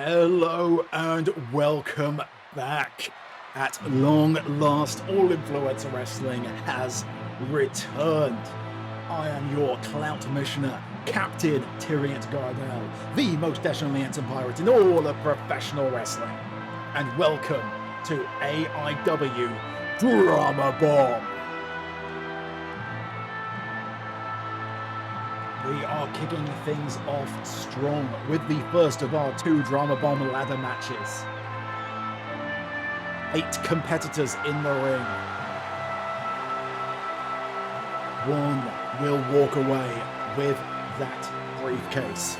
Hello and welcome back. At long last, All Influencer Wrestling has returned. I am your clout missioner, Captain Tyriant Gardell, the most definitely handsome pirate in all of professional wrestling. And welcome to AIW Drama Bomb. We are kicking things off strong with the first of our two Drama Bomb ladder matches. 8 competitors in the ring. One will walk away with that briefcase.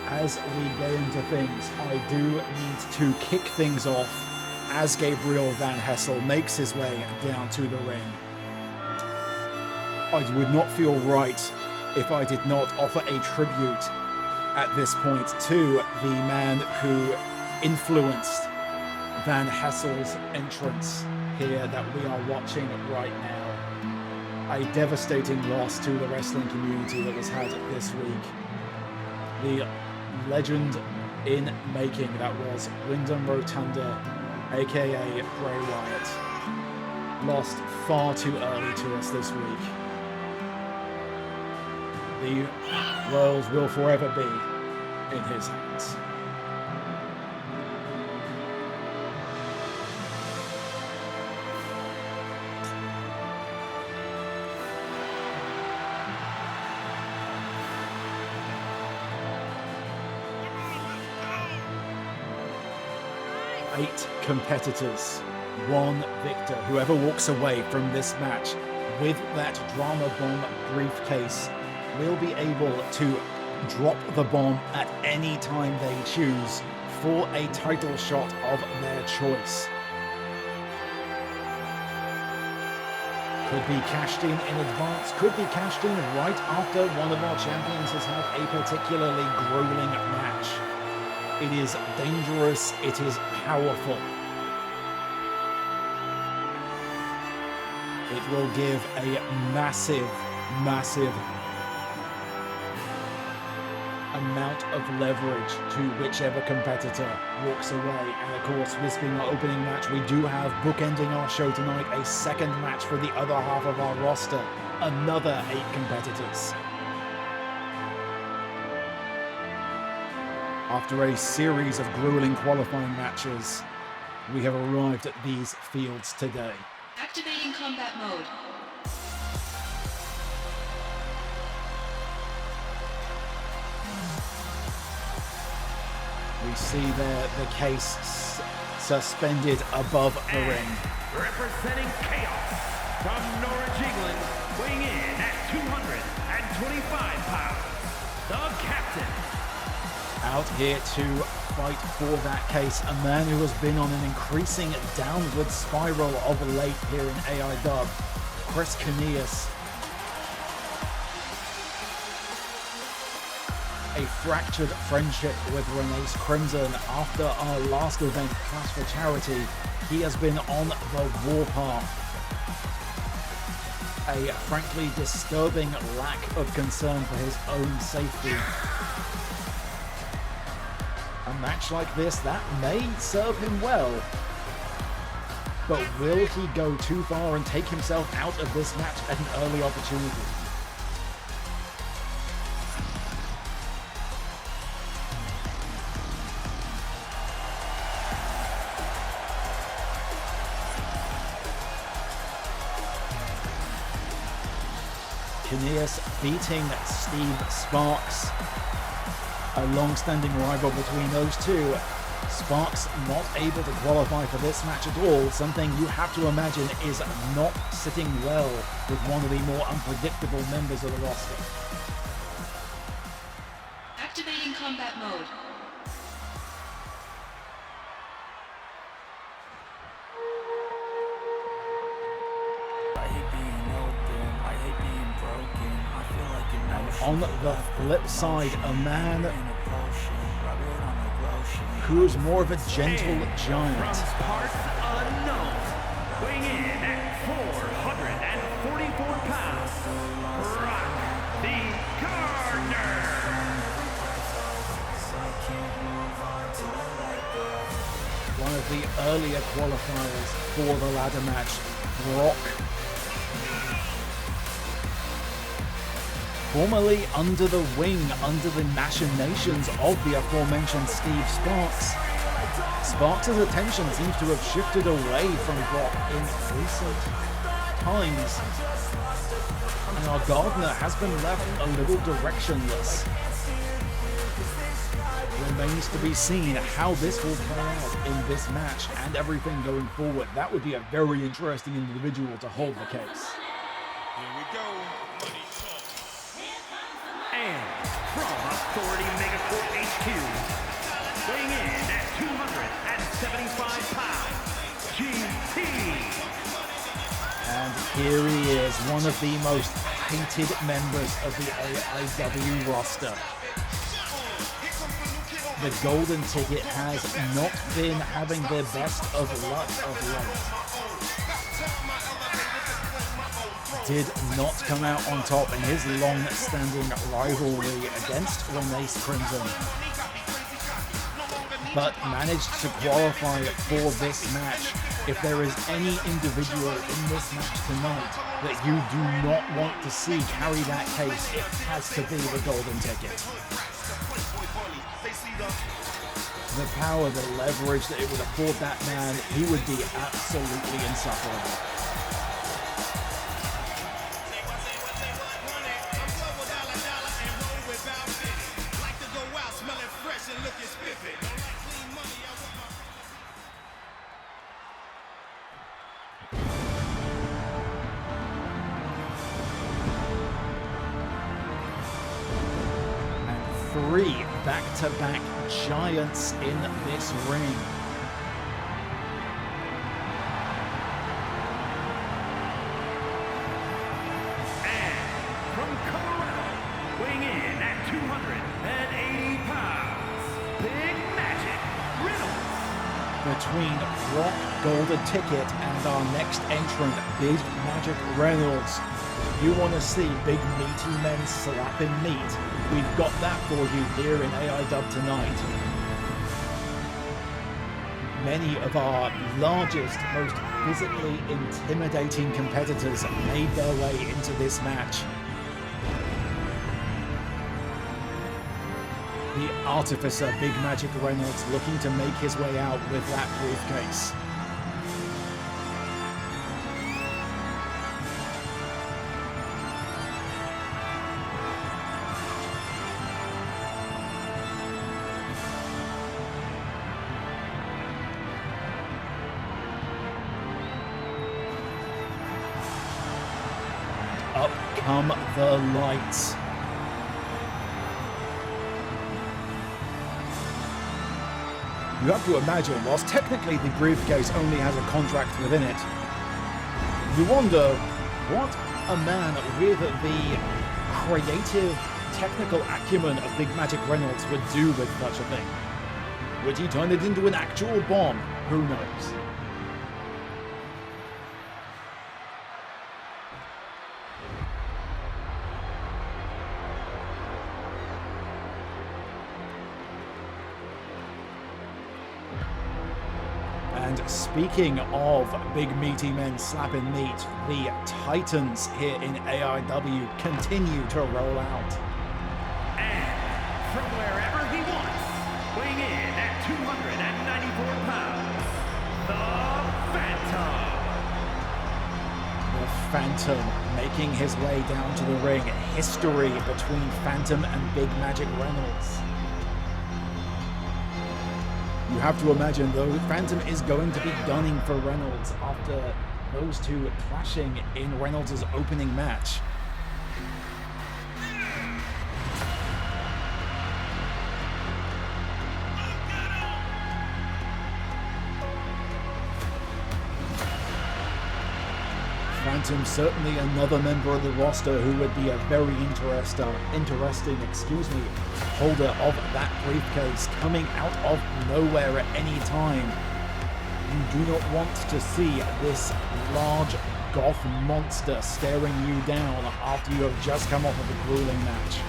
As we get into things, I do need to kick things off as Gabriel Van Hessel makes his way down to the ring. I would not feel right if I did not offer a tribute at this point to the man who influenced Van Hessel's entrance here that we are watching right now. A devastating loss to the wrestling community that was had this week. The legend in making that was Wyndham Rotunda, aka Bray Wyatt, lost far too early to us this week. The world will forever be in his hands. Eight competitors, one victor. Whoever walks away from this match with that Drama Bomb briefcase will be able to drop the bomb at any time they choose for a title shot of their choice. Could be cashed in advance, could be cashed in right after one of our champions has had a particularly grueling match. It is dangerous, it is powerful. It will give a massive amount of leverage to whichever competitor walks away. And of course, this being our opening match, we do have, bookending our show tonight, a second match for the other half of our roster. Another 8 competitors. After a series of grueling qualifying matches, we have arrived at these fields today. Activating combat mode. We see there the case suspended above the ring. Representing Chaos from Norwich, England, weighing in at 225 pounds, the Captain. Out here to fight for that case, a man who has been on an increasing downward spiral of late here in AIW, Cinneas. A fractured friendship with Renee's Crimson after our last event, Clash for Charity. He has been on the warpath. A frankly disturbing lack of concern for his own safety. A match like this, that may serve him well. But will he go too far and take himself out of this match at an early opportunity? Cinneas beating Steve Sparks. A long-standing rival between those two. Sparks not able to qualify for this match at all, something you have to imagine is not sitting well with one of the more unpredictable members of the roster. Activating combat mode. On the flip side, a man who is more of a gentle giant. Parts unknown, weighing in at 444 pounds, Brock the Gardener. one of the earlier qualifiers for the ladder match, Brock. Formerly under the wing, under the machinations of the aforementioned Steve Sparks. Sparks' attention seems to have shifted away from Brock in recent times. And our gardener has been left a little directionless. Remains to be seen how this will play out in this match and everything going forward. That would be a very interesting individual to hold the case. Here we go. And from Authority Megacorp HQ, weighing in at 275 pounds, GT. And here he is, one of the most hated members of the AIW roster. The golden ticket has not been having their best of luck of late. Did not come out on top in his long-standing rivalry against Renace Crimson, but managed to qualify for this match. If there is any individual in this match tonight that you do not want to see carry that case, it has to be the golden ticket. The power, the leverage that it would afford that man, he would be absolutely insufferable. Three back-to-back giants in this ring. And from Colorado, weighing in at 280 pounds, Big Magic Reynolds. Between Brock Golden Ticket and our next entrant, Big Magic Reynolds, you want to see big meaty men slapping meat? We've got that for you here in AIW tonight. Many of our largest, most physically intimidating competitors made their way into this match. The Artificer, Big Magic Reynolds, looking to make his way out with that briefcase. Up come the lights. You have to imagine, whilst technically the briefcase only has a contract within it, you wonder what a man with the creative, technical acumen of Big Magic Reynolds would do with such a thing. Would he turn it into an actual bomb? Who knows? And speaking of big meaty men slapping meat, the Titans here in AIW continue to roll out. And from wherever he wants, weighing in at 294 pounds, the Phantom. The Phantom making his way down to the ring. History between Phantom and Big Magic Reynolds. You have to imagine, though, Phantom is going to be gunning for Reynolds after those two clashing in Reynolds' opening match. Phantom, certainly another member of the roster who would be a very interesting, holder of that briefcase, coming out of nowhere at any time. You do not want to see this large goth monster staring you down after you have just come off of a grueling match.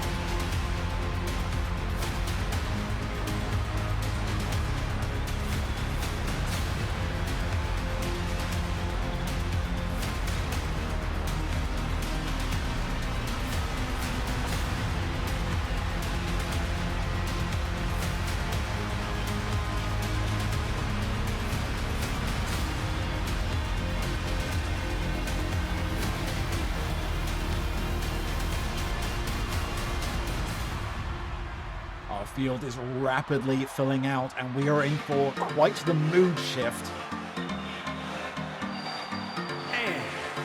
field is rapidly filling out, and we are in for quite the mood shift. And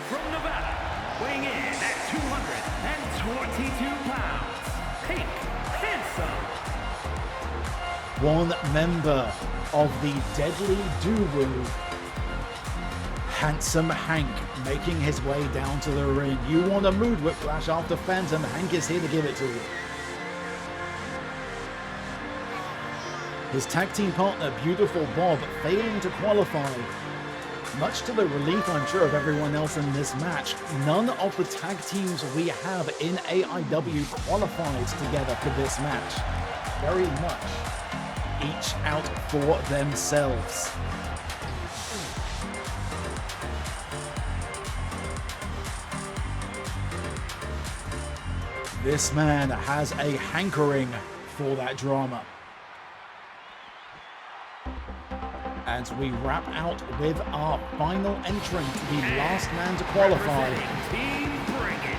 from Nevada, weighing in at 222 pounds, Pink Handsome. One member of the deadly doo-woo, Handsome Hank, making his way down to the ring. You want a mood whiplash after Phantom, Hank is here to give it to you. His tag team partner, Beautiful Bob, failing to qualify. Much to the relief, I'm sure, of everyone else in this match, none of the tag teams we have in AIW qualified together for this match. Very much each out for themselves. This man has a hankering for that drama. As we wrap out with our final entrant, the last man to qualify. Team Brightmoon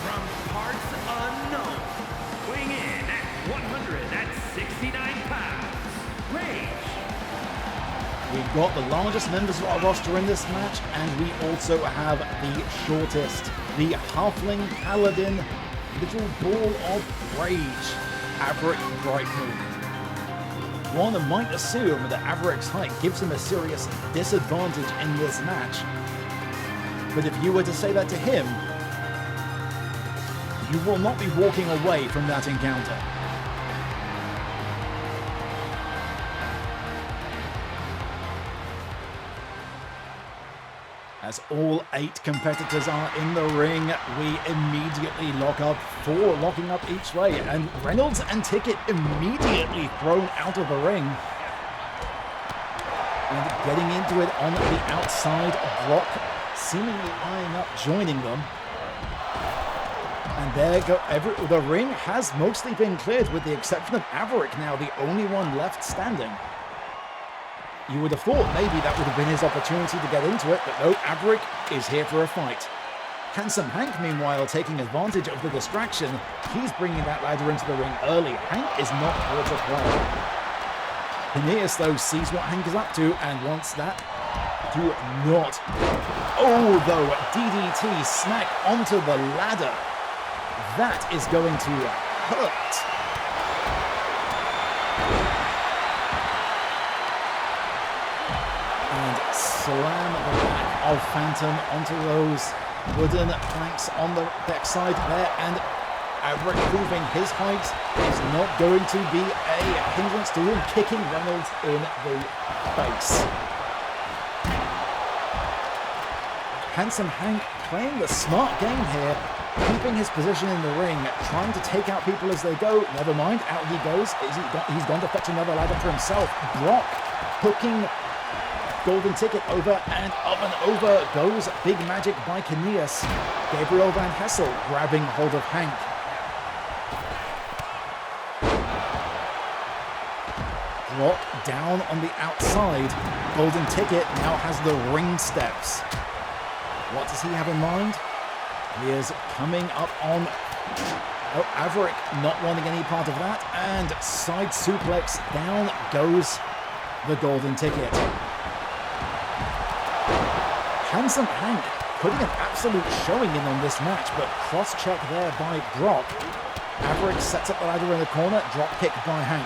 from parts unknown, weighing in at 169 pounds, Rage. We've got the largest members of our roster in this match, and we also have the shortest, the Halfling Paladin, little ball of rage, Avric Brightmoon. One might assume that Avric's height gives him a serious disadvantage in this match. But if you were to say that to him, you will not be walking away from that encounter. As all 8 competitors are in the ring, we immediately locking up each way, and Reynolds and Ticket immediately thrown out of the ring. And getting into it on the outside, Brock seemingly eyeing up joining them. And there go, the ring has mostly been cleared with the exception of Avric now, the only one left standing. You would have thought maybe that would have been his opportunity to get into it, but no, Avric is here for a fight. Handsome Hank, meanwhile, taking advantage of the distraction. He's bringing that ladder into the ring early. Hank is not here to play. Cinneas, though, sees what Hank is up to and wants that to not. Oh, though, DDT smack onto the ladder. That is going to hurt. Slam the back of Phantom onto those wooden planks on the backside there, and Avric proving his height is not going to be a hindrance to him, kicking Reynolds in the face. Handsome Hank playing the smart game here, keeping his position in the ring, trying to take out people as they go. Never mind, out he goes. He's gone to fetch another ladder for himself. Brock hooking Golden Ticket over, and up and over goes Big Magic by Cinneas. Gabriel Van Hessel grabbing hold of Hank. Brock down on the outside. Golden Ticket now has the ring steps. What does he have in mind? He is coming up on... Oh, Avric not wanting any part of that. And side suplex, down goes the Golden Ticket. Handsome Hank putting an absolute showing in on this match, but cross-check there by Brock. Avric sets up the ladder in the corner, drop kick by Hank.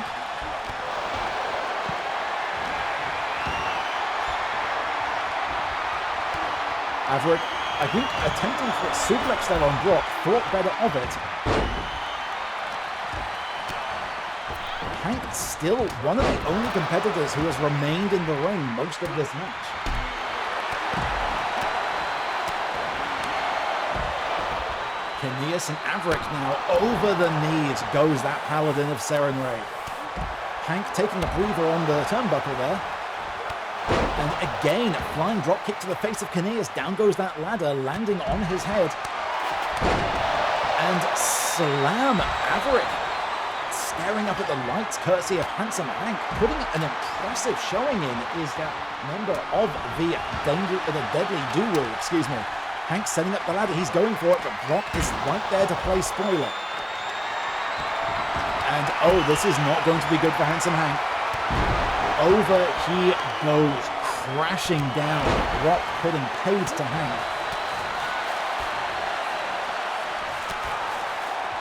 Avric, I think, attempting for a suplex there on Brock, thought better of it. Hank still one of the only competitors who has remained in the ring most of this match. Cinneas and Avric now over the knees goes that Paladin of Serenray. Hank taking a breather on the turnbuckle there. And again, a flying drop kick to the face of Cinneas. Down goes that ladder, landing on his head. And slam Avric. Staring up at the lights, courtesy of Handsome Hank. Putting an impressive showing in is that member of the Deadly Duo, excuse me. Hank setting up the ladder, he's going for it, but Brock is right there to play spoiler. And oh, this is not going to be good for Handsome Hank. Over he goes, crashing down. Brock putting paid to Hank.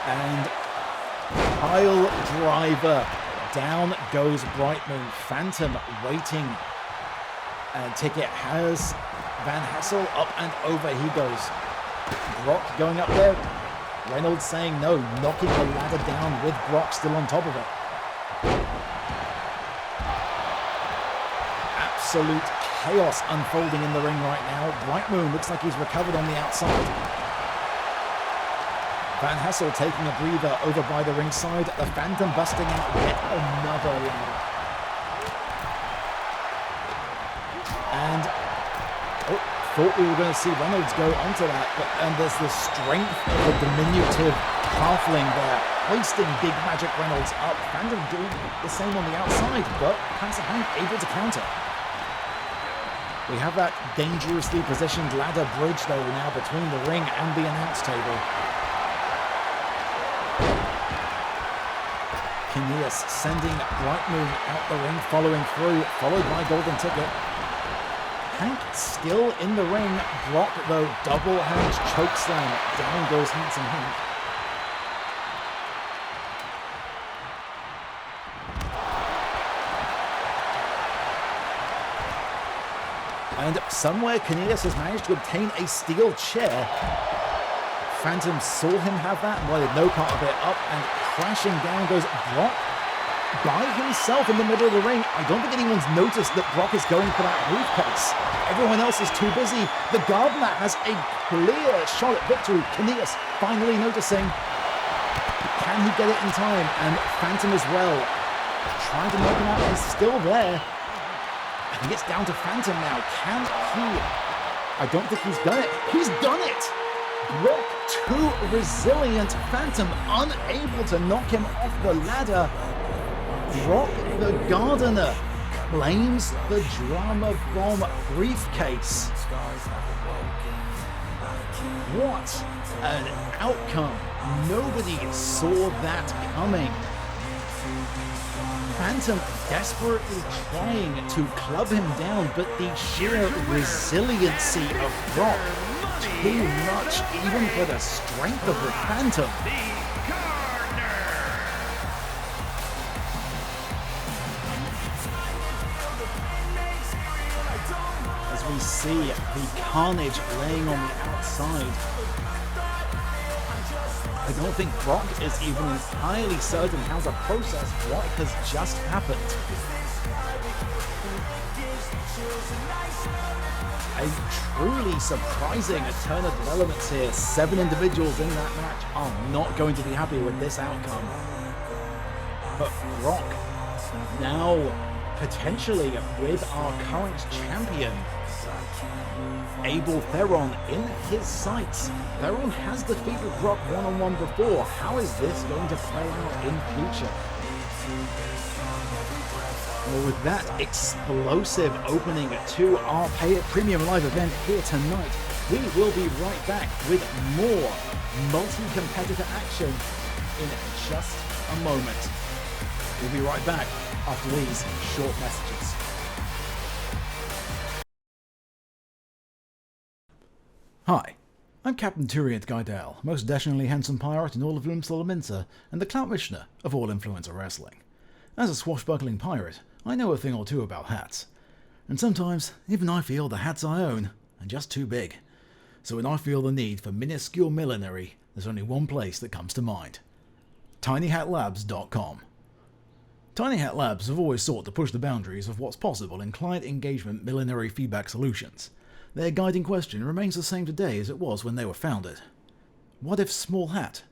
And pile driver. Down goes Brightmoon. Phantom waiting. And Ticket has Van Hassel. Up and over he goes. Brock going up there. Reynolds saying no. Knocking the ladder down with Brock still on top of it. Absolute chaos unfolding in the ring right now. Brightmoon looks like he's recovered on the outside. Van Hassel taking a breather over by the ringside. The Phantom busting out yet another ladder. And thought we were going to see Reynolds go onto that, and there's the strength of the diminutive halfling there, hoisting Big Magic Reynolds up. Phantom doing the same on the outside, but Handsome Hank able to counter. We have that dangerously positioned ladder bridge though now between the ring and the announce table. Cinneas sending Brightmoon out the ring, following through, followed by Golden Ticket. Hank still in the ring. Brock, though, double hand chokeslam. Down goes Handsome Hank. And somewhere Cinneas has managed to obtain a steel chair. Phantom saw him have that and wanted no part of it. Up and crashing down goes Brock by himself in the middle of the ring. I don't think anyone's noticed that Brock is going for that briefcase. Everyone else is too busy. The Gardener has a clear shot at victory. Cinneas finally noticing. Can he get it in time? And Phantom as well. Trying to knock him out. He's still there. I think it's down to Phantom now. Can he? I don't think he's done it. He's done it! Brock, too resilient. Phantom unable to knock him off the ladder. Brock the Gardener claims the Drama Bomb briefcase. What an outcome. Nobody saw that coming. Phantom desperately trying to club him down, but the sheer resiliency of Brock, too much even for the strength of the Phantom. As we see the carnage laying on the outside, I don't think Brock is even entirely certain how to process what has just happened. A truly surprising turn of developments here. 7 individuals in that match are not going to be happy with this outcome. But Brock, now potentially with our current champion, Abel Therron, in his sights. Therron has defeated Brock one-on-one before. How is this going to play out in future? Well, with that explosive opening to our Premium Live event here tonight, we will be right back with more multi-competitor action in just a moment. We'll be right back after these short messages. Hi, I'm Captain Turiant Guidel, most dashingly handsome pirate in all of Loomsolominsa, and the Clout Missioner of all influencer wrestling. As a swashbuckling pirate, I know a thing or two about hats, and sometimes even I feel the hats I own are just too big. So when I feel the need for minuscule millinery, there's only one place that comes to mind: tinyhatlabs.com. Tiny Hat Labs have always sought to push the boundaries of what's possible in client engagement millinery feedback solutions. Their guiding question remains the same today as it was when they were founded. What if small hat,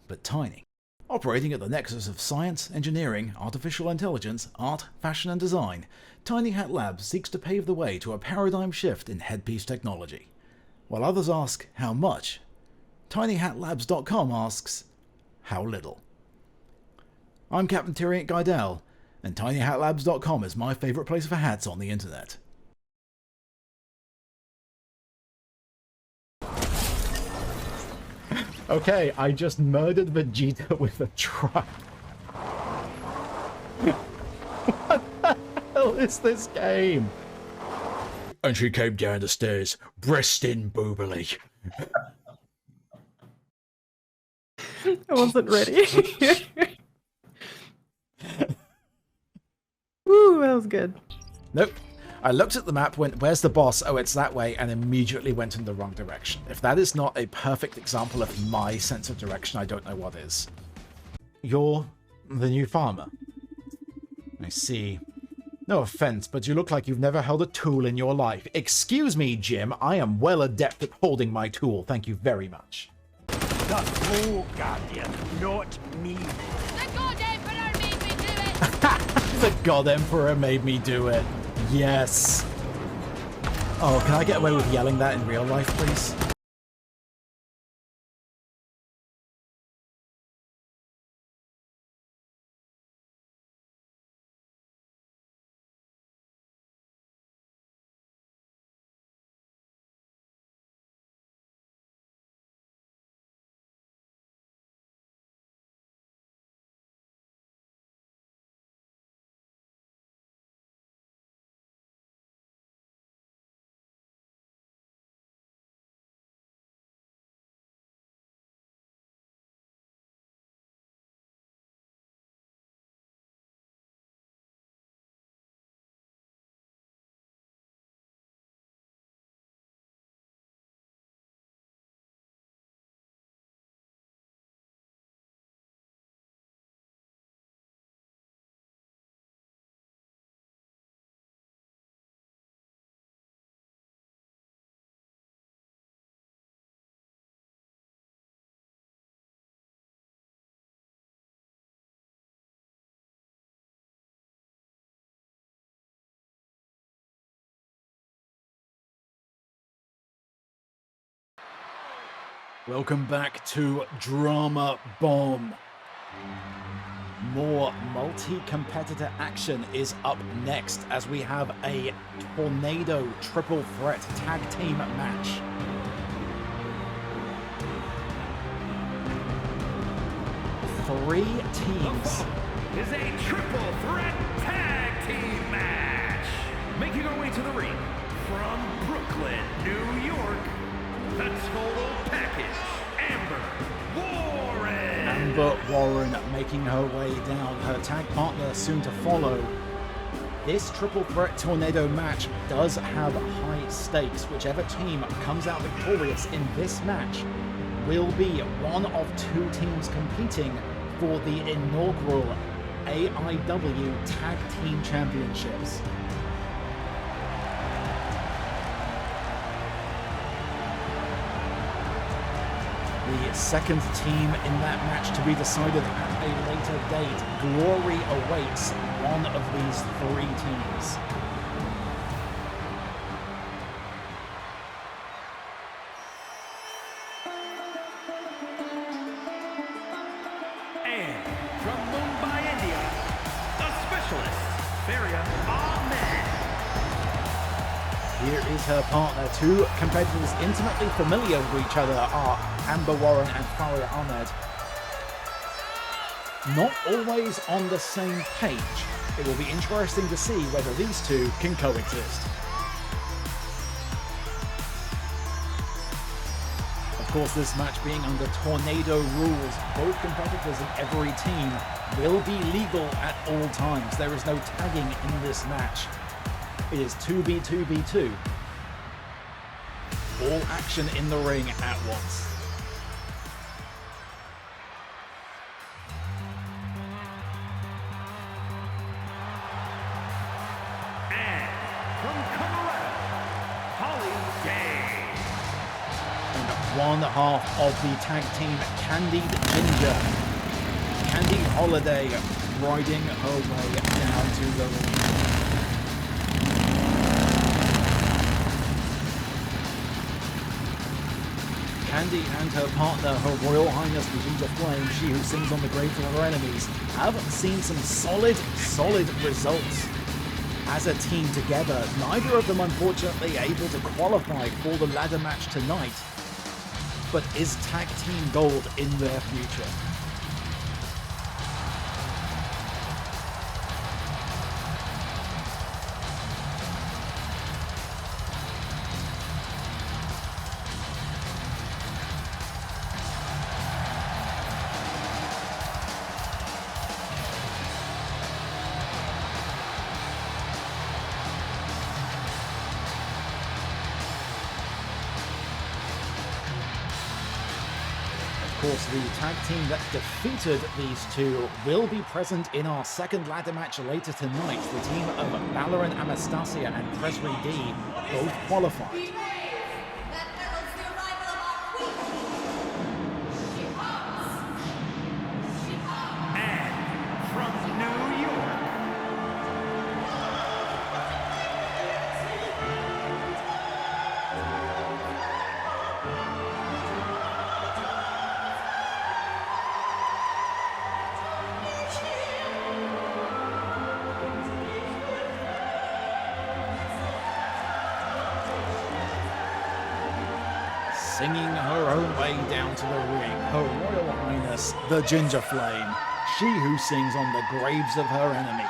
but tiny? Operating at the nexus of science, engineering, artificial intelligence, art, fashion and design, Tiny Hat Labs seeks to pave the way to a paradigm shift in headpiece technology. While others ask, how much? tinyhatlabs.com asks, how little? I'm Captain Turiant Guidel, and tinyhatlabs.com is my favourite place for hats on the internet. Okay, I just murdered Vegeta with a truck. What the hell is this game? And she came down the stairs, breast in boobily. I wasn't ready. Woo, that was good. Nope. I looked at the map, went, where's the boss? Oh, it's that way, and immediately went in the wrong direction. If that is not a perfect example of my sense of direction, I don't know what is. You're the new farmer. I see. No offense, but you look like you've never held a tool in your life. Excuse me, Jim. I am well adept at holding my tool. Thank you very much. The Flow Guardian, not me. The God Emperor made me do it! The God Emperor made me do it. Yes. Oh, can I get away with yelling that in real life, please? Welcome back to Drama Bomb. More multi-competitor action is up next as we have a Tornado Triple Threat Tag Team match. Three teams. Is a triple threat tag team match. Making our way to the ring from Brooklyn, New York, the total package, Amber Warren. Amber Warren making her way down. Her tag partner soon to follow. This triple threat tornado match does have high stakes. Whichever team comes out victorious in this match will be one of two teams competing for the inaugural AIW Tag Team Championships. The second team in that match to be decided at a later date. Glory awaits one of these three teams. And from Mumbai, India, the specialist, Faria Ahmed. Here is her partner. Two competitors intimately familiar with each other are Amber Warren and Faria Ahmed. Not always on the same page. It will be interesting to see whether these two can coexist. Of course, this match being under Tornado rules, both competitors in every team will be legal at all times. There is no tagging in this match. It is 2v2v2. All action in the ring at once. And from Colorado, Holly Day. And one half of the tag team, Candied Ginger. Candy Holiday riding her way down to the ring. Candy and her partner, Her Royal Highness the Ginger Flame, she who sings on the graves of her enemies, have seen some solid results as a team together. Neither of them, unfortunately, able to qualify for the ladder match tonight, but is tag team gold in their future. course, the tag team that defeated these two will be present in our second ladder match later tonight. The team of Valorant Anastasia and Presry D both qualified. Singing her own way down to the ring, Her Royal Highness, the Ginger Flame, she who sings on the graves of her enemies.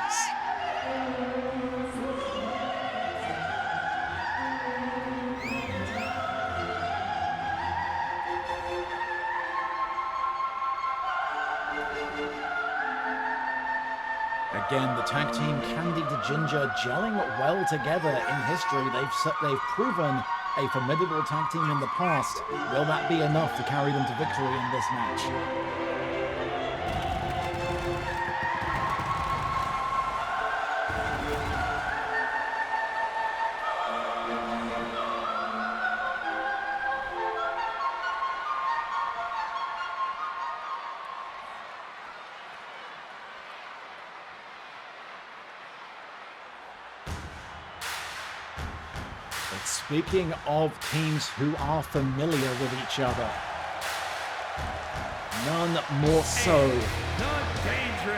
Again, the tag team Candied Ginger gelling well together in history. They've proven a formidable tag team in the past. Will that be enough to carry them to victory in this match? Speaking of teams who are familiar with each other, none more so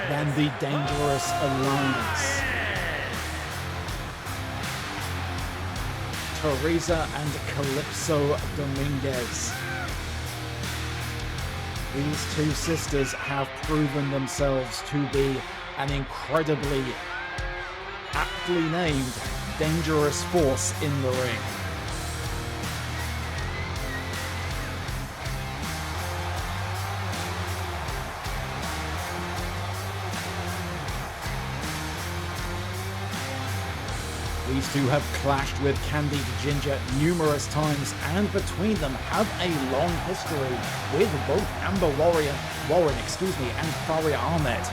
than the Dangerous Alliance. Teresa and Calypso Dominguez. These two sisters have proven themselves to be an incredibly aptly named dangerous force in the ring. These two have clashed with Candied Ginger numerous times, and between them have a long history with both Amber Warren, and Faria Ahmed.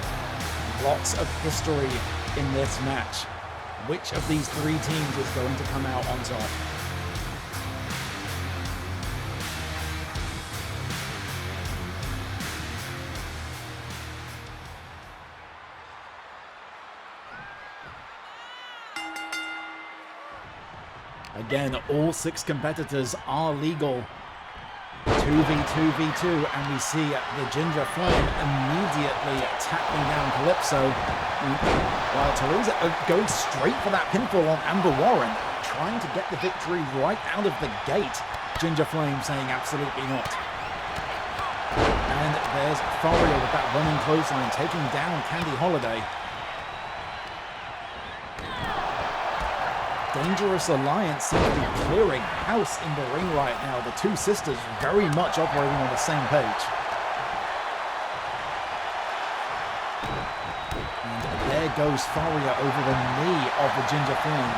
Lots of history in this match. Which of these three teams is going to come out on top? Again, all 6 competitors are legal. 2v2v2, and we see the Ginger Flame immediately tackling down Calypso, while Teresa going straight for that pinfall on Amber Warren, trying to get the victory right out of the gate. Ginger Flame saying absolutely not. And there's Faria with that running clothesline, taking down Candy Holiday. Dangerous Alliance seems to be clearing house in the ring right now. The two sisters very much operating on the same page. And there goes Faria over the knee of the Ginger Flame.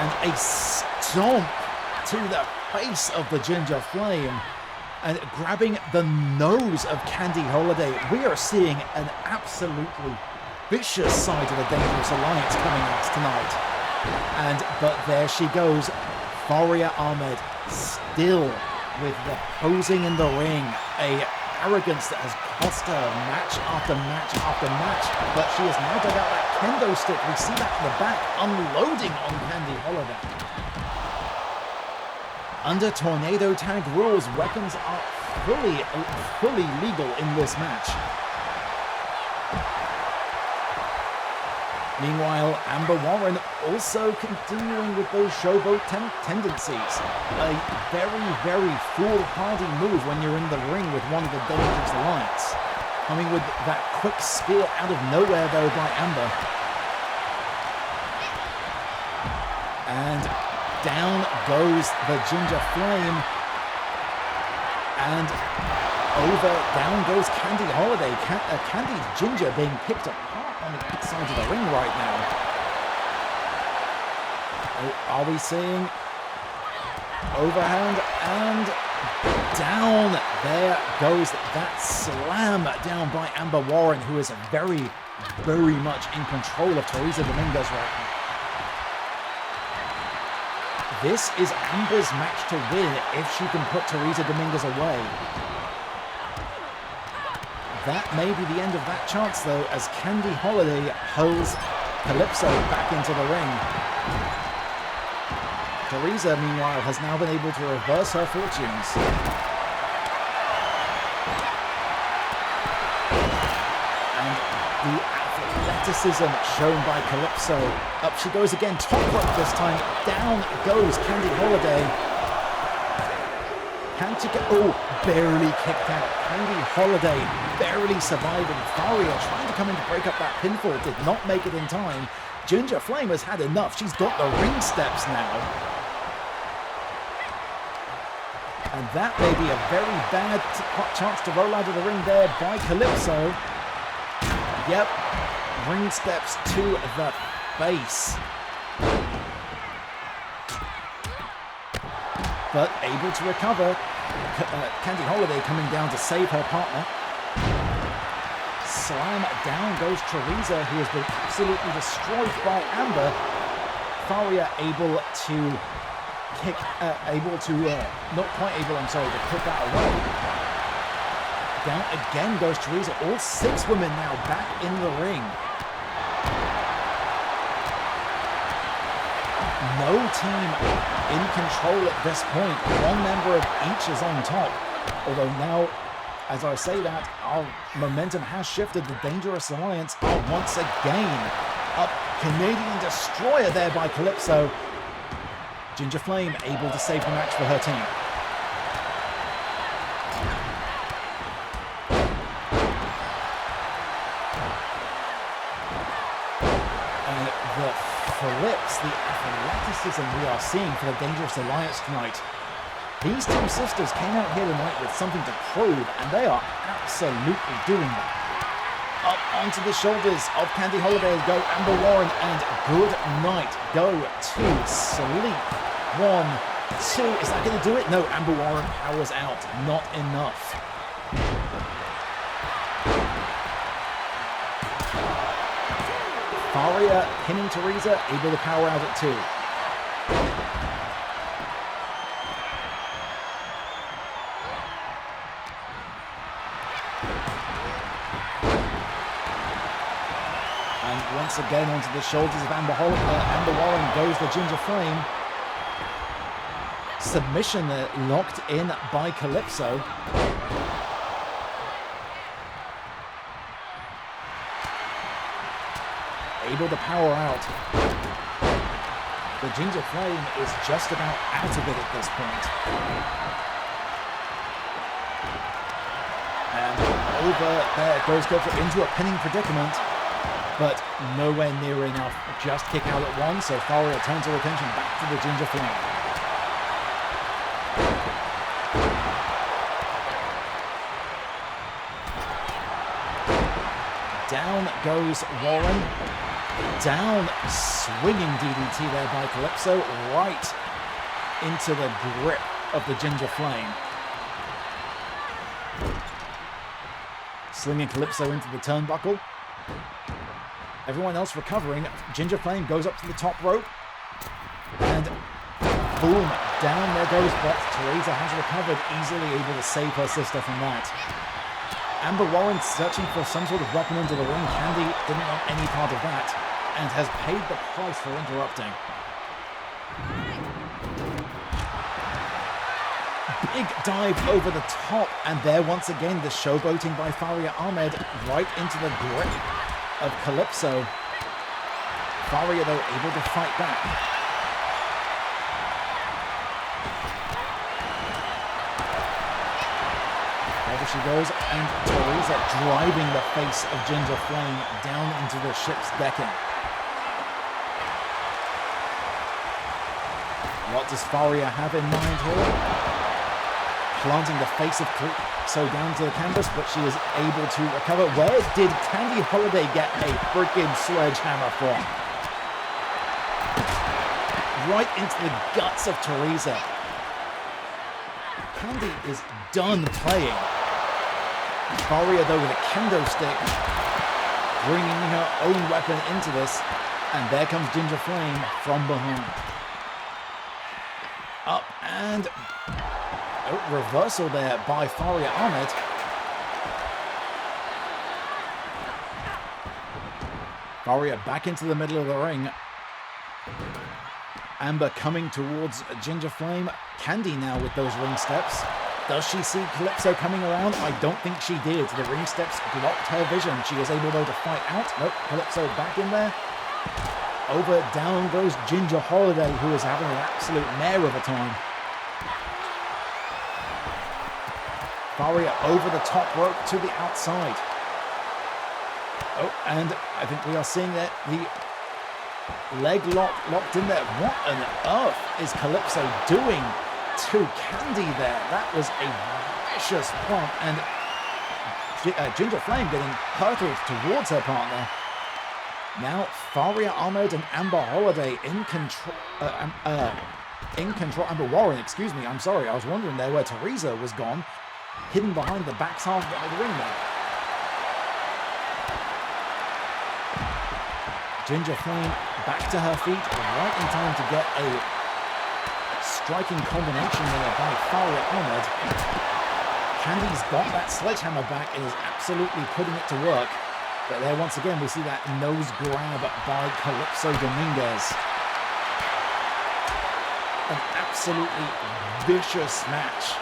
And a stomp to the face of the Ginger Flame. And grabbing the nose of Candy Holiday. We are seeing an absolutely vicious side of the Dangerous Alliance coming out tonight. But there she goes, Faria Ahmed, still with the posing in the ring, a arrogance that has cost her match after match after match. But she has now dug out that kendo stick. We see that in the back, unloading on Candy Holiday. Under Tornado Tag rules, weapons are fully legal in this match. Meanwhile, Amber Warren also continuing with those showboat tendencies. A very, very foolhardy move when you're in the ring with one of the Dangerous Alliance. Coming with that quick spear out of nowhere though by Amber. And down goes the Ginger Flame. And down goes Candy Holiday. Candy Ginger being picked apart on the outside of the ring right now. Oh, are we seeing Overhand and down. There goes that slam down by Amber Warren, who is very, very much in control of Teresa Dominguez right now. This is Amber's match to win if she can put Teresa Dominguez away. That may be the end of that chance, though, as Candy Holiday hurls Calypso back into the ring. Teresa, meanwhile, has now been able to reverse her fortunes. And the athleticism shown by Calypso. Up she goes again, top rope this time. Down goes Candy Holiday. Can't you get... Oh, barely kicked out. Candy Holiday barely surviving. Faria trying to come in to break up that pinfall. Did not make it in time. Ginger Flame has had enough. She's got the ring steps now. And that may be a very bad chance to roll out of the ring there by Calypso. Yep. Ring steps to the face. But able to recover. Candy Holiday coming down to save her partner. Slam down goes Teresa, who has been absolutely destroyed by Amber. Faria able to kick, not quite able, I'm sorry, to kick that away. Down again goes Teresa. All 6 women now back in the ring. No team in control at this point. One member of each is on top. Although now, as I say that, our momentum has shifted. The Dangerous Alliance are once again up. Canadian Destroyer there by Calypso. Ginger Flame able to save the match for her team. And the flips, the athleticism we are seeing for the Dangerous Alliance tonight. These two sisters came out here tonight with something to prove, and they are absolutely doing that. Up onto the shoulders of Candy Holiday go Amber Warren, and good night go to sleep. 1, 2, is that going to do it? No, Amber Warren powers out, not enough. Faria pinning Teresa, able to power out at 2. And once again onto the shoulders of Amber Warren goes the Ginger Flame. Submission there, locked in by Calypso. Able to power out. The Ginger Flame is just about out of it at this point. And over there goes Calypso into a pinning predicament, but nowhere near enough. Just kick out at 1, so Faria turns her attention back to the Ginger Flame. Down goes Warren. Down, swinging DDT there by Calypso, right into the grip of the Ginger Flame. Slinging Calypso into the turnbuckle. Everyone else recovering. Ginger Flame goes up to the top rope. And boom, down there goes, but Teresa has recovered, easily able to save her sister from that. Amber Warren searching for some sort of weapon under the ring. Candy didn't want any part of that and has paid the price for interrupting. Big dive over the top, and there once again the showboating by Faria Ahmed right into the grip of Calypso. Faria though able to fight back. There she goes, and Teresa driving the face of Ginger Flame down into the ship's decking. What does Faria have in mind here? Planting the face of Calypso down to the canvas, but she is able to recover. Where did Candy Holiday get a freaking sledgehammer from? Right into the guts of Teresa. Candy is done playing. Faria, though, with a kendo stick, bringing her own weapon into this. And there comes Ginger Flame from behind. Up and... oh, reversal there by Faria Ahmed. Faria back into the middle of the ring. Amber coming towards Ginger Flame. Candy now with those ring steps. Does she see Calypso coming around? I don't think she did. The ring steps blocked her vision. She is able, though, to fight out. Nope, Calypso back in there. Over, down goes Ginger Holiday, who is having an absolute mare of a time. Faria over the top rope to the outside. Oh, and I think we are seeing that the leg locked in there. What on earth is Calypso doing to Candy there? That was a vicious plant, and Ginger Flame getting hurtled towards her partner. Now Faria Ahmed and Amber Holiday in control. Amber Warren, excuse me. I'm sorry. I was wondering there where Teresa was gone, hidden behind the back half of the ring there. Ginger Flame back to her feet, right in time to get a striking combination there by Faria Ahmed. Candy's got that sledgehammer back and is absolutely putting it to work. But there, once again, we see that nose grab by Calypso Dominguez. An absolutely vicious match.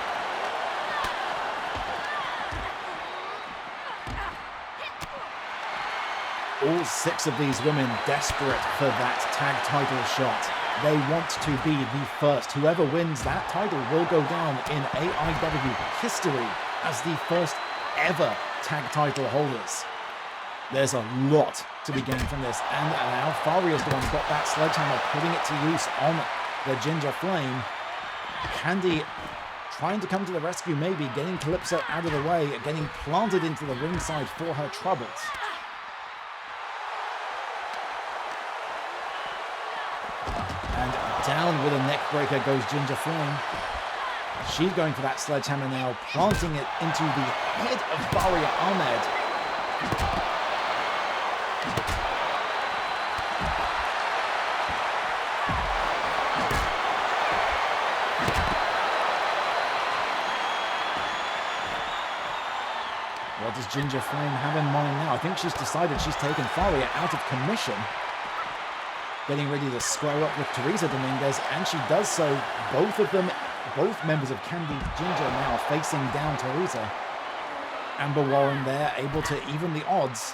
All 6 of these women desperate for that tag title shot. They want to be the first. Whoever wins that title will go down in AIW history as the first ever tag title holders. There's a lot to be gained from this. And now Faria's the one who got that sledgehammer, putting it to use on the Ginger Flame. Candy trying to come to the rescue, maybe getting Calypso out of the way, getting planted into the ringside for her troubles. And down with a neck breaker goes Ginger Flame. She's going for that sledgehammer now, planting it into the head of Faria Ahmed. What does Ginger Flame have in mind now? I think she's decided she's taken Faria out of commission. Getting ready to square up with Teresa Dominguez, and she does so. Both of them, both members of Candy Ginger now facing down Teresa. Amber Warren there, able to even the odds.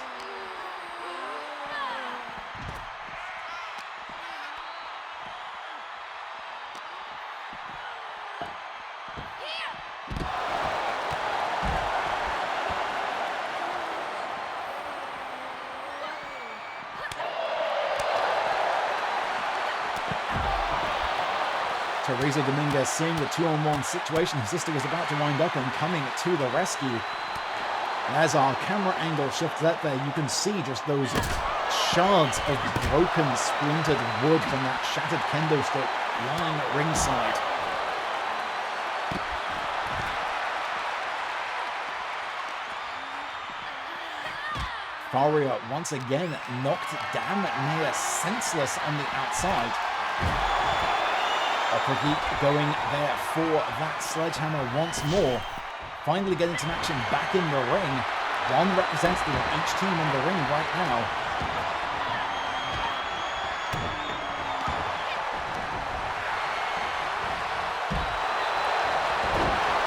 Teresa Dominguez seeing the 2-on-1 situation. Her sister was about to wind up and coming to the rescue. And as our camera angle shifts out there, you can see just those shards of broken, splintered wood from that shattered kendo stick lying at ringside. Faria once again knocked damn near senseless on the outside. Uppercut going there for that sledgehammer once more. Finally getting some action back in the ring. One representative of each team in the ring right now.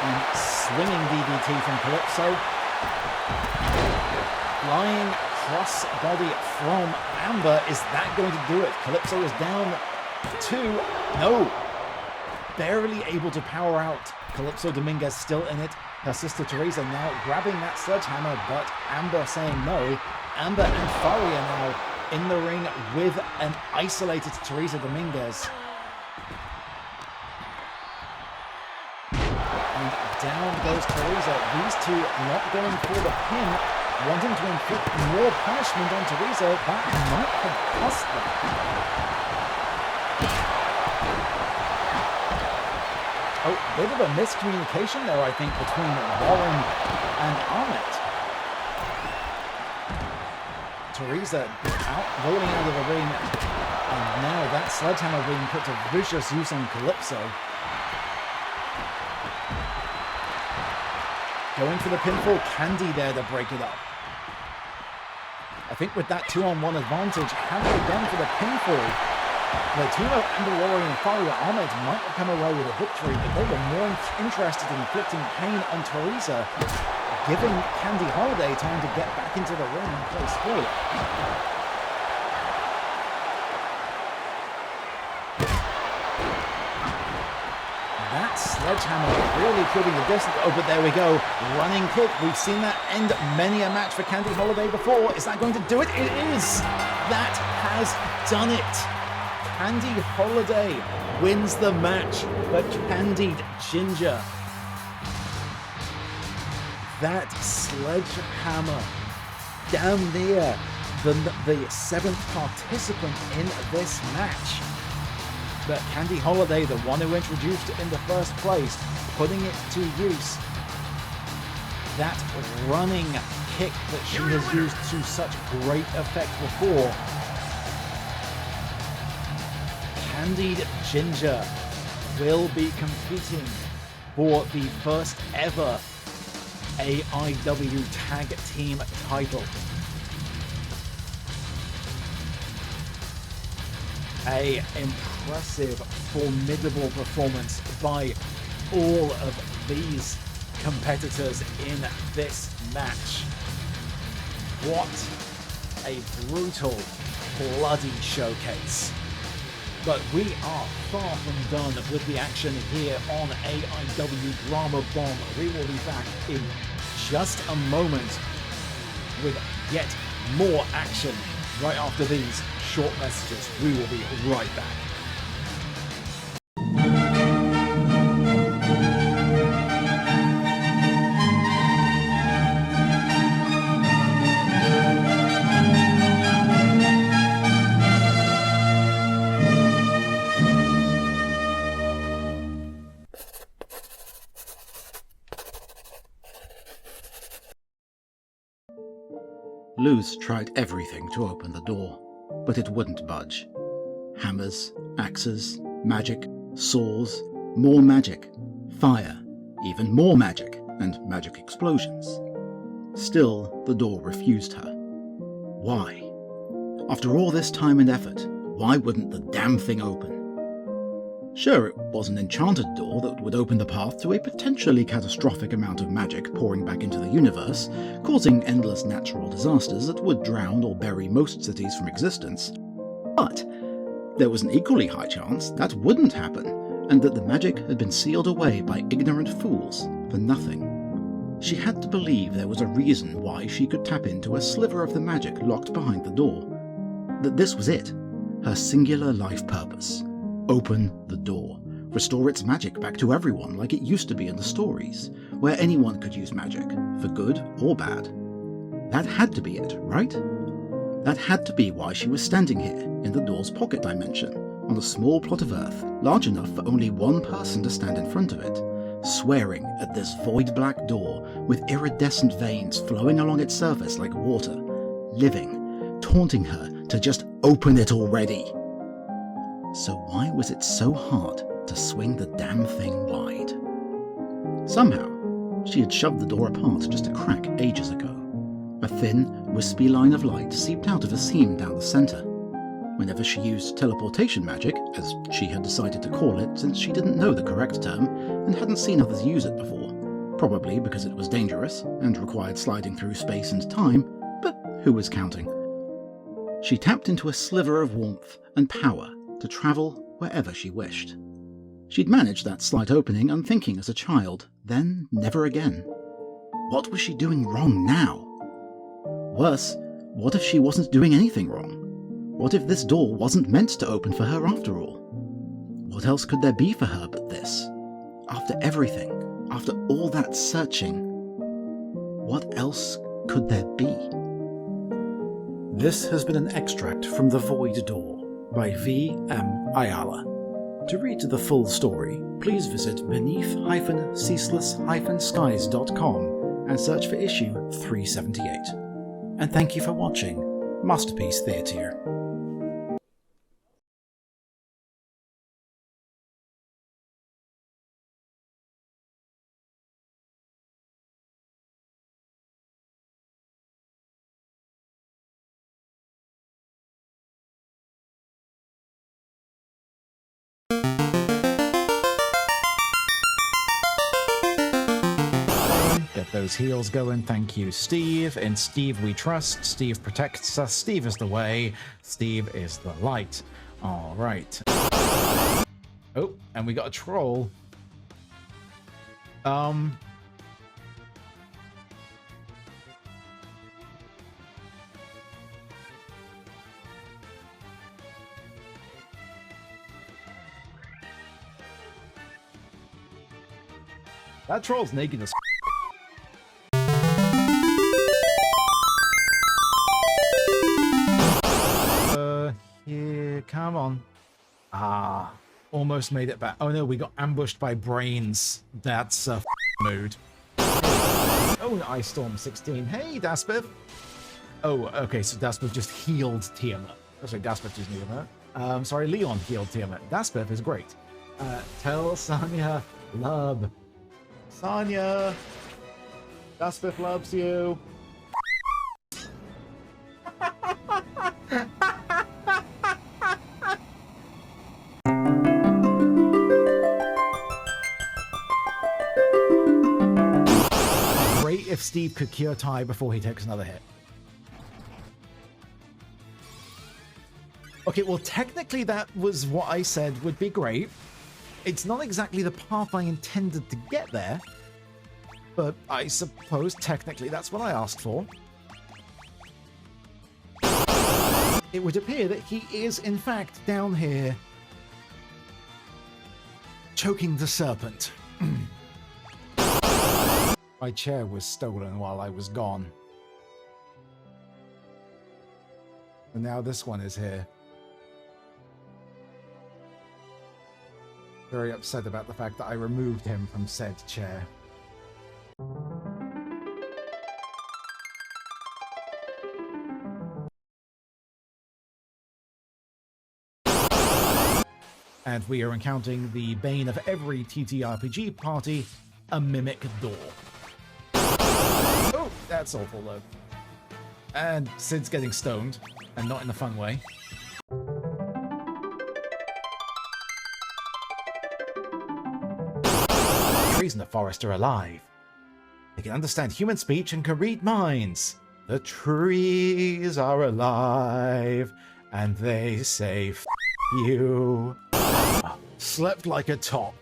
And swinging DDT from Calypso. Flying cross body from Amber. Is that going to do it? Calypso is down 2. No. Barely able to power out. Calypso Dominguez still in it. Her sister Teresa now grabbing that sledgehammer, but Amber saying no. Amber and Faria now in the ring with an isolated Teresa Dominguez. And down goes Teresa. These two not going for the pin, wanting to inflict more punishment on Teresa. That might have cost them. Oh, a bit of a miscommunication there, I think, between Warren and Ahmed. Teresa rolling out of the ring, and now that sledgehammer being put to vicious use on Calypso. Going for the pinfall, Candy there to break it up. I think with that 2-on-1 advantage, had they gone for the pinfall, the team of Amber and Faria Ahmed might have come away with a victory, but they were more interested in inflicting pain on Teresa, giving Candy Holiday time to get back into the ring and play sport. That sledgehammer really putting the distance. Oh, but there we go. Running kick. We've seen that end many a match for Candy Holiday before. Is that going to do it? It is. That has done it. Candy Holiday wins the match for Candied Ginger. That sledgehammer down near the seventh participant in this match. But Candy Holiday, the one who introduced it in the first place, putting it to use. That running kick that she has used to such great effect before. Candied Ginger will be competing for the first ever AIW Tag Team title. A impressive, formidable performance by all of these competitors in this match. What a brutal, bloody showcase. But we are far from done with the action here on AIW Drama Bomb. We will be back in just a moment with yet more action right after these short messages. We will be right back. Luz tried everything to open the door, but it wouldn't budge. Hammers, axes, magic, saws, more magic, fire, even more magic, and magic explosions. Still, the door refused her. Why? After all this time and effort, why wouldn't the damn thing open? Sure, it was an enchanted door that would open the path to a potentially catastrophic amount of magic pouring back into the universe, causing endless natural disasters that would drown or bury most cities from existence. But there was an equally high chance that wouldn't happen, and that the magic had been sealed away by ignorant fools for nothing. She had to believe there was a reason why she could tap into a sliver of the magic locked behind the door. That this was it, her singular life purpose. Open the door, restore its magic back to everyone like it used to be in the stories, where anyone could use magic, for good or bad. That had to be it, right? That had to be why she was standing here, in the door's pocket dimension, on a small plot of Earth, large enough for only one person to stand in front of it, swearing at this void black door with iridescent veins flowing along its surface like water, living, taunting her to just open it already. So why was it so hard to swing the damn thing wide? Somehow, she had shoved the door apart just a crack ages ago. A thin, wispy line of light seeped out of a seam down the centre. Whenever she used teleportation magic, as she had decided to call it since she didn't know the correct term and hadn't seen others use it before, probably because it was dangerous and required sliding through space and time, but who was counting? She tapped into a sliver of warmth and power to travel wherever she wished. She'd managed that slight opening unthinking as a child, then never again. What was she doing wrong now? Worse, what if she wasn't doing anything wrong? What if this door wasn't meant to open for her after all? What else could there be for her but this? After everything, after all that searching, what else could there be? This has been an extract from The Void Door by V.M. Ayala. To read the full story, please visit beneath-ceaseless-skies.com and search for issue 378. And thank you for watching Masterpiece Theatre. Get those heels going. Thank you, Steve. In Steve we trust. Steve protects us. Steve is the way. Steve is the light. All right. Oh, and we got a troll. That troll's naked as here, come on. Ah, almost made it back. Oh no, we got ambushed by brains. That's a mood. Oh, Ice Storm 16. Hey, Daspith. Oh, okay, so Daspith just healed Tiamat. Oh, sorry, Daspith just healed her. Sorry, Leon healed Tiamat. Daspith is great. Tell Sonya love. Sonya, Daspith loves you. Great if Steve could cure Ty before he takes another hit. Okay, well, technically that was what I said would be great. It's not exactly the path I intended to get there, but I suppose technically that's what I asked for. It would appear that he is, in fact, down here choking the serpent. My chair was stolen while I was gone. And now this one is here. Very upset about the fact that I removed him from said chair. And we are encountering the bane of every TTRPG party, a mimic door. Oh, that's awful though. And Sid's getting stoned, and not in a fun way. Trees in the forest are alive. They can understand human speech and can read minds. The trees are alive, and they say, F you. Slept like a top.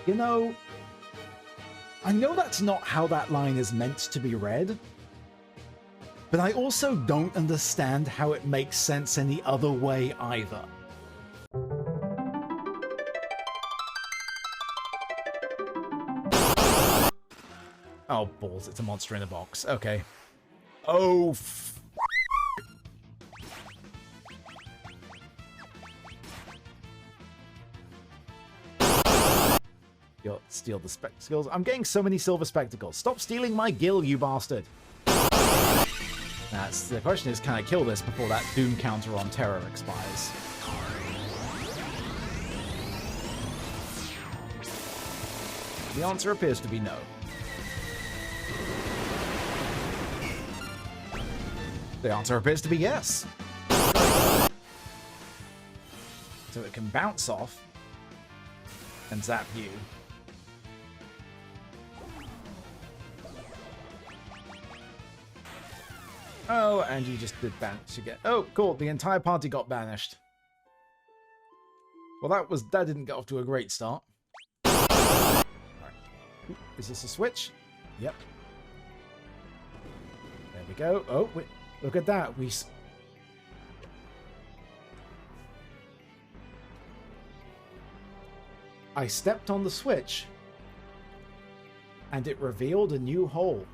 You know, I know that's not how that line is meant to be read, but I also don't understand how it makes sense any other way either. Oh, balls, it's a monster in a box. Okay. Oh, steal the spectacles. I'm getting so many silver spectacles. Stop stealing my gil, you bastard. That's the question is, can I kill this before that doom counter on terror expires? The answer appears to be no. The answer appears to be yes. So it can bounce off and zap you. Oh, and you just did banish again. Oh, cool. The entire party got banished. Well, that didn't get off to a great start. Right. Is this a switch? Yep. go. Oh, wait, look at that. I stepped on the switch, and it revealed a new hole.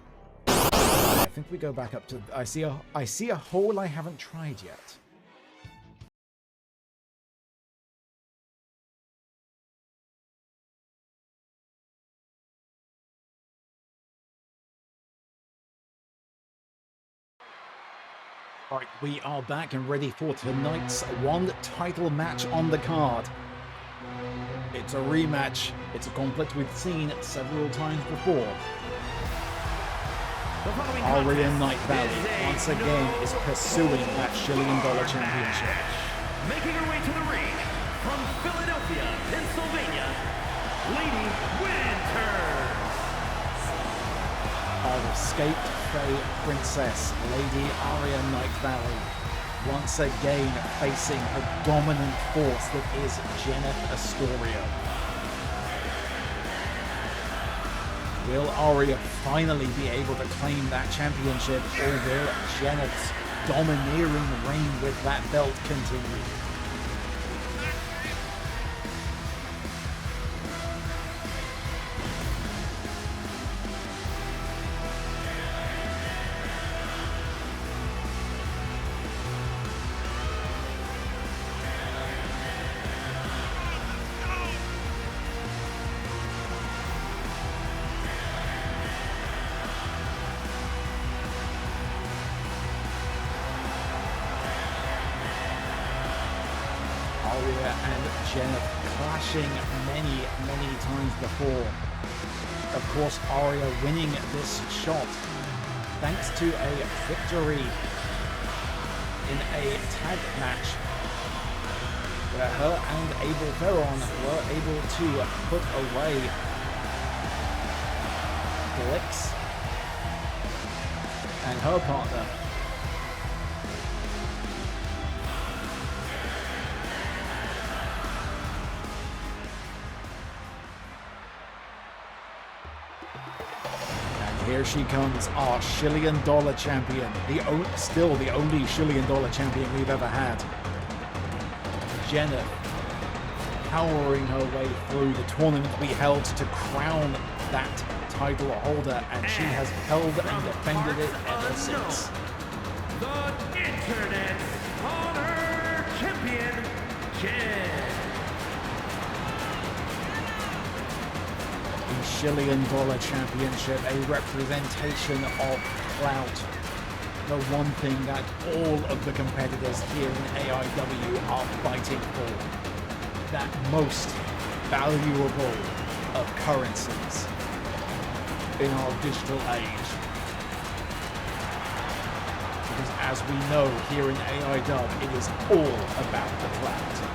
I think we go back up to... I see a hole I haven't tried yet. Alright, we are back and ready for tonight's one title match on the card. It's a rematch. It's a conflict we've seen several times before. Aria Nightvalley once again is pursuing that $1 million championship. Making her way to the ring from Philadelphia, Pennsylvania, Lady Winters. Our escaped Fey princess, Lady Aria Nightvalley, once again facing a dominant force that is Jeneth Astoria. Will Aria finally be able to claim that championship, or will Jeneth's domineering reign with that belt continue? Many times before. Of course, Aria winning this shot thanks to a victory in a tag match where her and Abel Therron were able to put away Blix and her partner. Here she comes, our $1 million champion, still the only $1 million champion we've ever had. Jeneth powering her way through the tournament we held to crown that title holder, and she has held and defended it ever since. The Internet Honor Champion, Jen. $1 million championship, a representation of clout. The one thing that all of the competitors here in AIW are fighting for. That most valuable of currencies in our digital age. Because as we know here in AIW, it is all about the clout.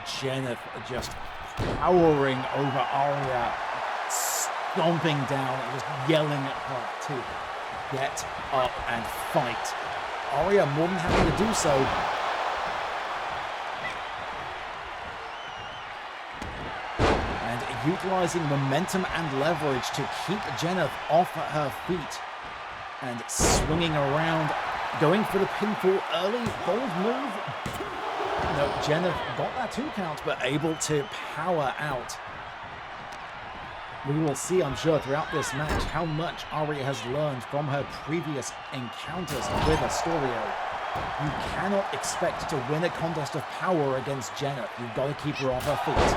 Jeneth just towering over Aria, stomping down and just yelling at her to get up and fight. Aria more than happy to do so. And utilizing momentum and leverage to keep Jeneth off her feet. And swinging around, going for the pinfall early, bold move. No, Jeneth got that 2 count, but able to power out. We will see, I'm sure, throughout this match how much Aria has learned from her previous encounters with Astoria. You cannot expect to win a contest of power against Jeneth. You've got to keep her off her feet.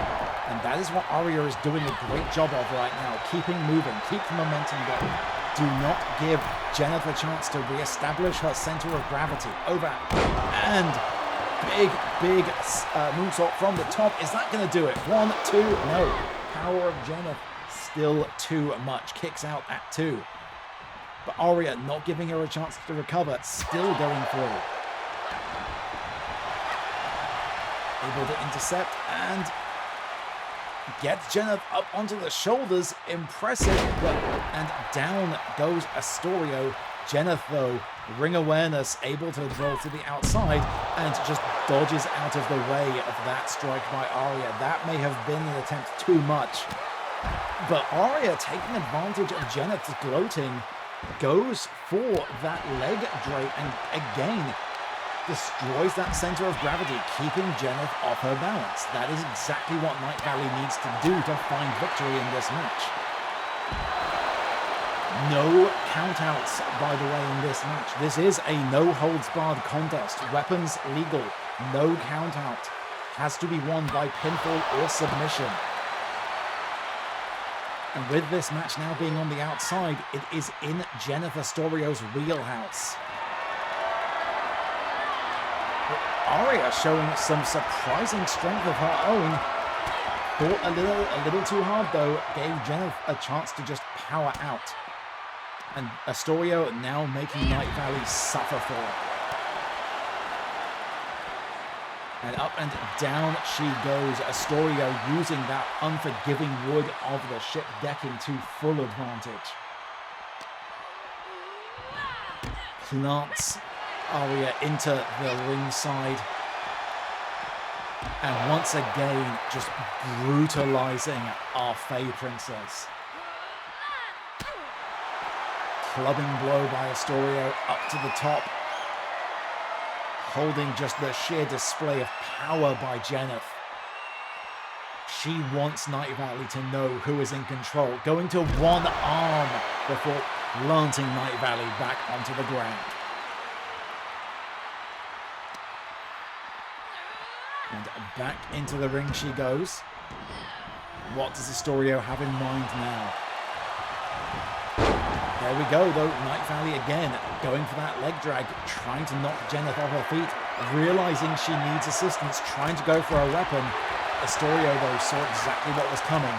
And that is what Aria is doing a great job of right now. Keeping moving, keep the momentum going. Do not give Jeneth a chance to re-establish her center of gravity. Over and big moonsault from the top. Is that going to do it? 1, 2, no. Power of Jeneth still too much. Kicks out at 2. But Aria not giving her a chance to recover. Still going through. Able to intercept and gets Jeneth up onto the shoulders. Impressive. And down goes Astorio. Jeneth, though, ring awareness, able to roll to the outside and just dodges out of the way of that strike by Aria. That may have been an attempt too much. But Aria, taking advantage of Jeneth's gloating, goes for that leg drape and again destroys that center of gravity, keeping Jeneth off her balance. That is exactly what Nightvalley needs to do to find victory in this match. No countouts, by the way, in this match. This is a no-holds-barred contest. Weapons legal. No countout. Has to be won by pinfall or submission. And with this match now being on the outside, it is in Jeneth Astorio's wheelhouse. Aria showing some surprising strength of her own. Fought a little too hard, though. Gave Jeneth a chance to just power out. And Astorio now making Nightvalley suffer for it. And up and down she goes. Astorio using that unforgiving wood of the ship decking to full advantage. Plants Aria into the ringside. And once again, just brutalizing our Fey Princess. Clubbing blow by Astorio up to the top. Holding just the sheer display of power by Jeneth. She wants Nightvalley to know who is in control. Going to one arm before planting Nightvalley back onto the ground. And back into the ring she goes. What does Astorio have in mind now? There we go, though. Nightvalley again going for that leg drag, trying to knock Jeneth off her feet, realizing she needs assistance, trying to go for a weapon. Astorio, though, saw exactly what was coming.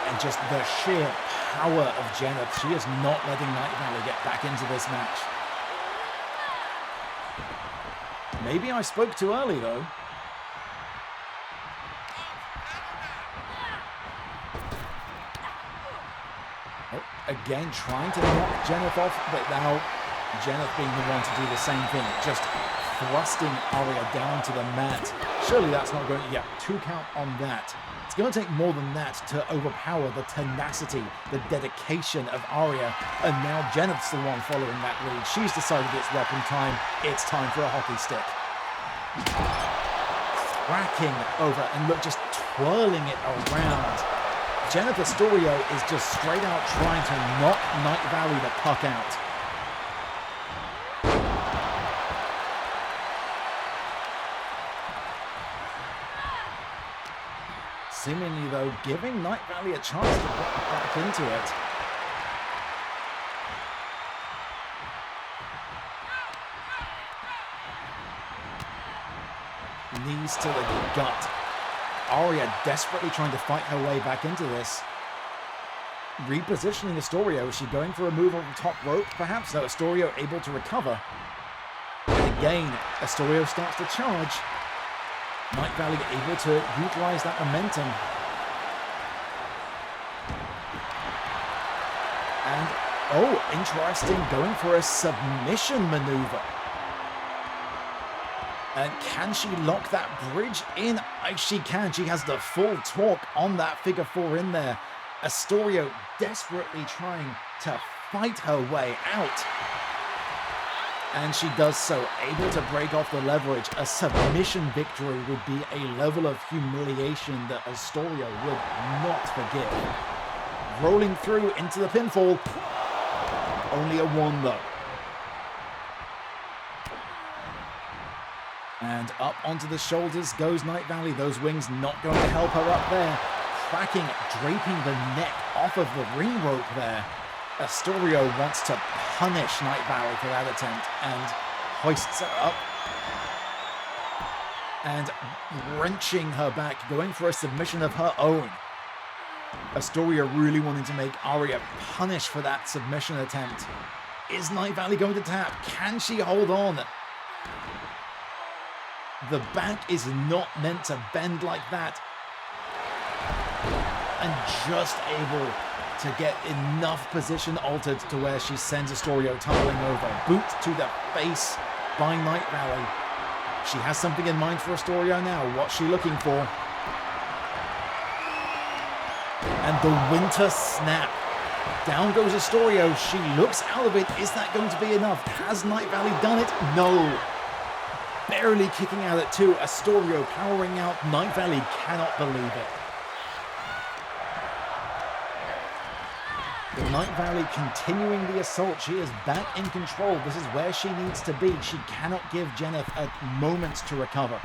And just the sheer power of Jeneth. She is not letting Nightvalley get back into this match. Maybe I spoke too early, though. Again, trying to knock Jeneth off, but now Jeneth being the one to do the same thing. Just thrusting Aria down to the mat. Surely that's not going to... Yeah, 2 count on that. It's going to take more than that to overpower the tenacity, the dedication of Aria. And now Jeneth's the one following that lead. She's decided it's weapon time. It's time for a hockey stick. Cracking over and look, just twirling it around. Jeneth Astorio is just straight out trying to knock Nightvalley the puck out. Seemingly, though, giving Nightvalley a chance to get back into it. Knees to the gut. Aria desperately trying to fight her way back into this. Repositioning Astorio. Is she going for a move on the top rope? Perhaps, though. Astorio able to recover. And again, Astorio starts to charge. Nightvalley able to utilize that momentum. And, oh, interesting. Going for a submission maneuver. And can she lock that bridge in? She can. She has the full torque on that figure 4 in there. Astorio desperately trying to fight her way out. And she does so, able to break off the leverage. A submission victory would be a level of humiliation that Astorio would not forgive. Rolling through into the pinfall. Only a 1 though. And up onto the shoulders goes Nightvalley. Those wings not going to help her up there. Cracking, draping the neck off of the ring rope there. Astorio wants to punish Nightvalley for that attempt and hoists her up. and wrenching her back, going for a submission of her own. Astoria really wanting to make Aria punish for that submission attempt. Is Nightvalley going to tap? Can she hold on? The back is not meant to bend like that. And just able to get enough position altered to where she sends Astoria tumbling over. Boot to the face by Nightvalley. She has something in mind for Astoria now. What's she looking for? And the winter snap. Down goes Astoria. She looks out of it. Is that going to be enough? Has Nightvalley done it? No. Barely kicking out at 2. Astoria powering out. Nightvalley cannot believe it. The Nightvalley continuing the assault. She is back in control. This is where she needs to be. She cannot give Jeneth a moment to recover.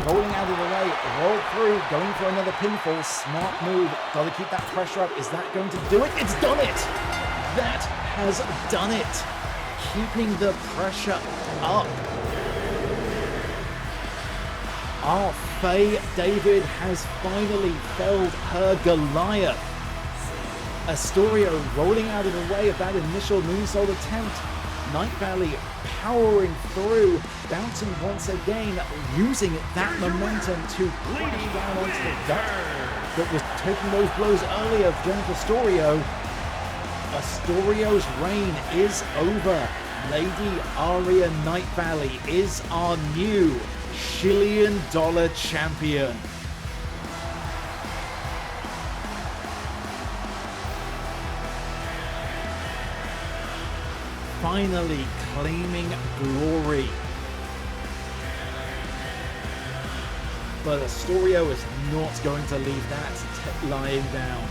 Rolling out of the way, roll through, going for another pinfall. Smart move. Got to keep that pressure up. Is that going to do it? It's done it! That has done it. Keeping the pressure up. Our Faye David has finally felled her Goliath. Astoria rolling out of the way of that initial moonsault attempt. Nightvalley powering through, bouncing once again, using that momentum to crash down onto the gut that was taking those blows earlier of Jennifer Astoria. Astorio's reign is over. Lady Aria Nightvalley is our new $1 million champion. Finally claiming glory. But Astoria is not going to leave that lying down.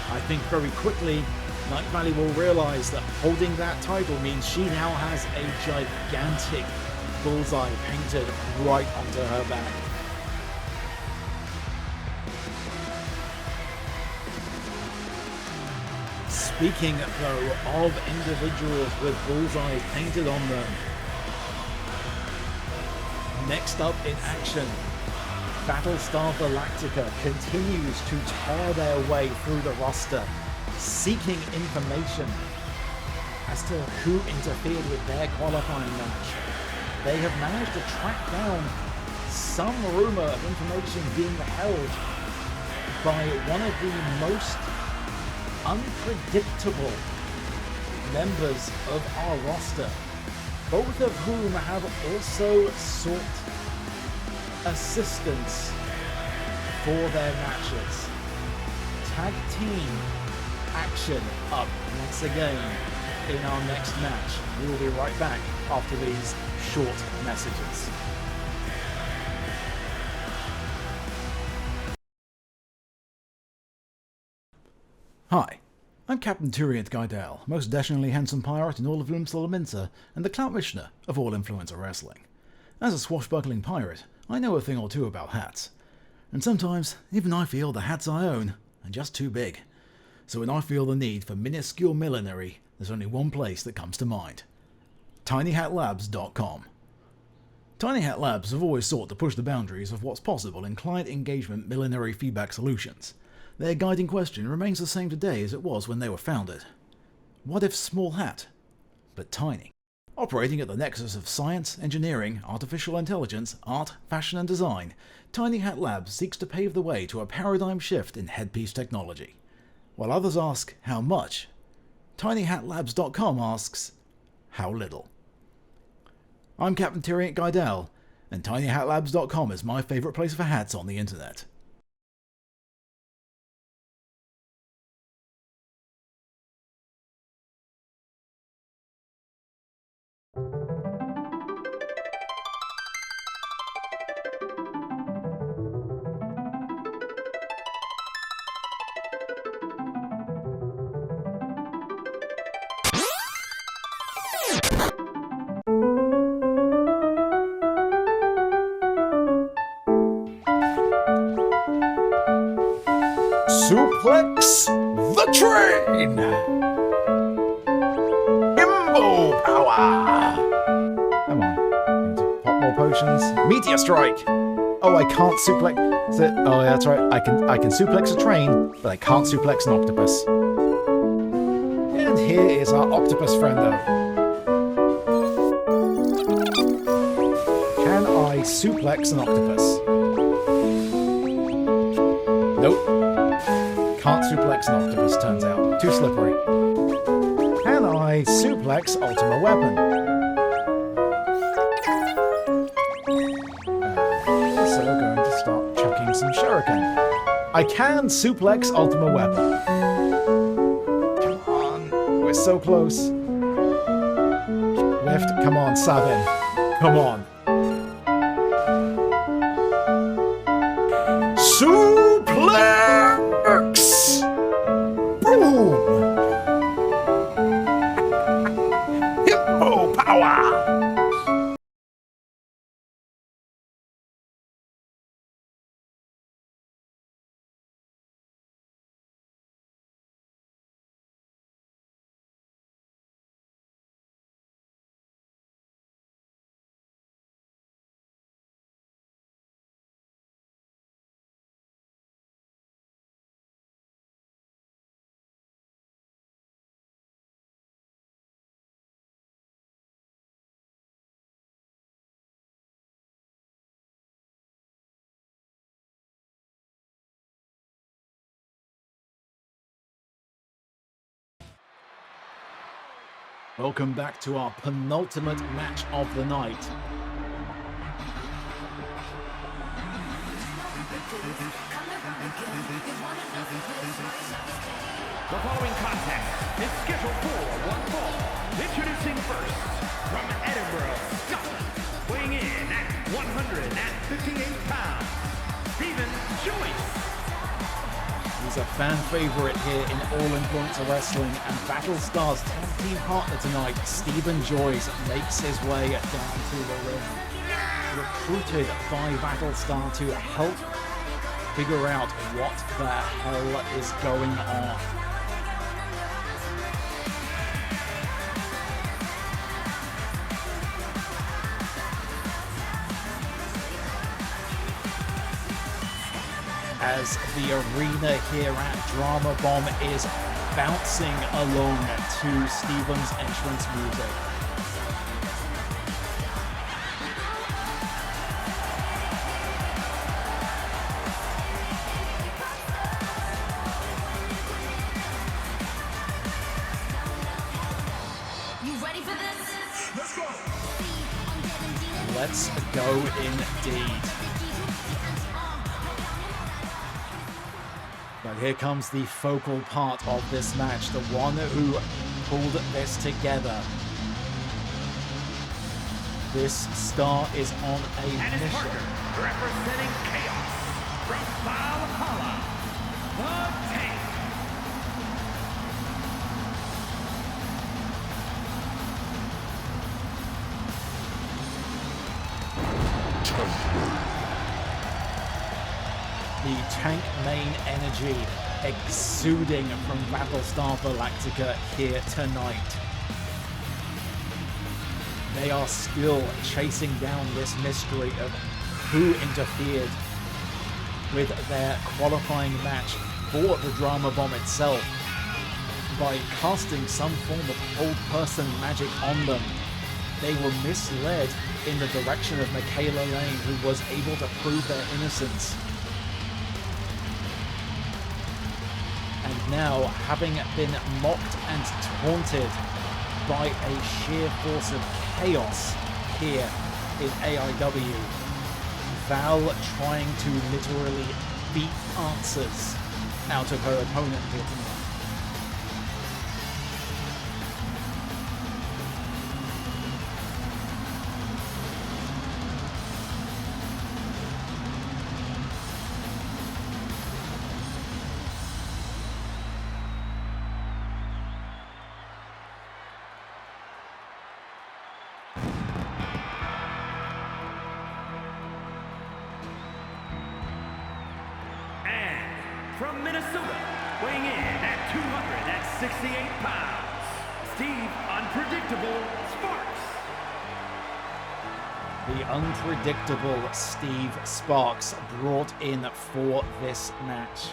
I think very quickly Nightvalley will realize that holding that title means she now has a gigantic bullseye painted right onto her back. Speaking, though, of individuals with bullseyes painted on them, next up in action, Battlestar Galactica continues to tear their way through the roster, seeking information as to who interfered with their qualifying match. They have managed to track down some rumor of information being held by one of the most unpredictable members of our roster, both of whom have also sought assistance for their matches. Tag team action up once again in our next match. We will be right back after these short messages. Hi, I'm Captain Turiant Guidel, most dashingly handsome pirate in all of Minster and the Clout Missioner of all Influencer Wrestling. As a swashbuckling pirate, I know a thing or two about hats, and sometimes even I feel the hats I own are just too big. So when I feel the need for minuscule millinery, there's only one place that comes to mind: tinyhatlabs.com. Tiny Hat Labs have always sought to push the boundaries of what's possible in client engagement millinery feedback solutions. Their guiding question remains the same today as it was when they were founded. What if small hat, but tiny? Operating at the nexus of science, engineering, artificial intelligence, art, fashion and design, Tiny Hat Labs seeks to pave the way to a paradigm shift in headpiece technology. While others ask, how much? tinyhatlabs.com asks, how little? I'm Captain Turiant Guidel, and tinyhatlabs.com is my favourite place for hats on the internet. Suplex the train! Himbo power! Attributions. Meteor Strike! Oh, I can't suplex... Oh, yeah, that's right. I can suplex a train, but I can't suplex an octopus. And here is our octopus friendo. Can I suplex an octopus? Nope. Can't suplex an octopus, turns out. Too slippery. Can I suplex Ultima Weapon? So we're going to start chucking some shuriken. I can suplex Ultima Weapon. Come on. We're so close. Lift. Come on, Sabin. Come on. Suplex! Boom! Hippo power! Welcome back to our penultimate match of the night. The following contest is scheduled for one fall. Introducing first, from Edinburgh, Scotland, weighing in at 158 pounds, Stephen Joyce. He's a fan favorite here in All Influencer Wrestling, and Battlestar's tag team partner tonight, Stephen Joyce, makes his way down to the ring. Recruited by Battlestar to help figure out what the hell is going on. As the arena here at Drama Bomb is bouncing along to Stephen's entrance music. You ready for this? Let's go. Let's go indeed. But here comes the focal part of this match, the one who pulled this together. This star is on a And his mission. partner, representing Chaos, from Valhalla, the Tank. The tank main energy exuding from Battlestar Galactica here tonight. They are still chasing down this mystery of who interfered with their qualifying match for the Drama Bomb itself by casting some form of old person magic on them. They were misled in the direction of Michaela Lane, who was able to prove their innocence. And now, having been mocked and taunted by a sheer force of chaos here in AIW, Val trying to literally beat answers out of her opponent here tonight. From Minnesota, weighing in at 268 pounds, Steve Unpredictable Sparks. The unpredictable Steve Sparks brought in for this match.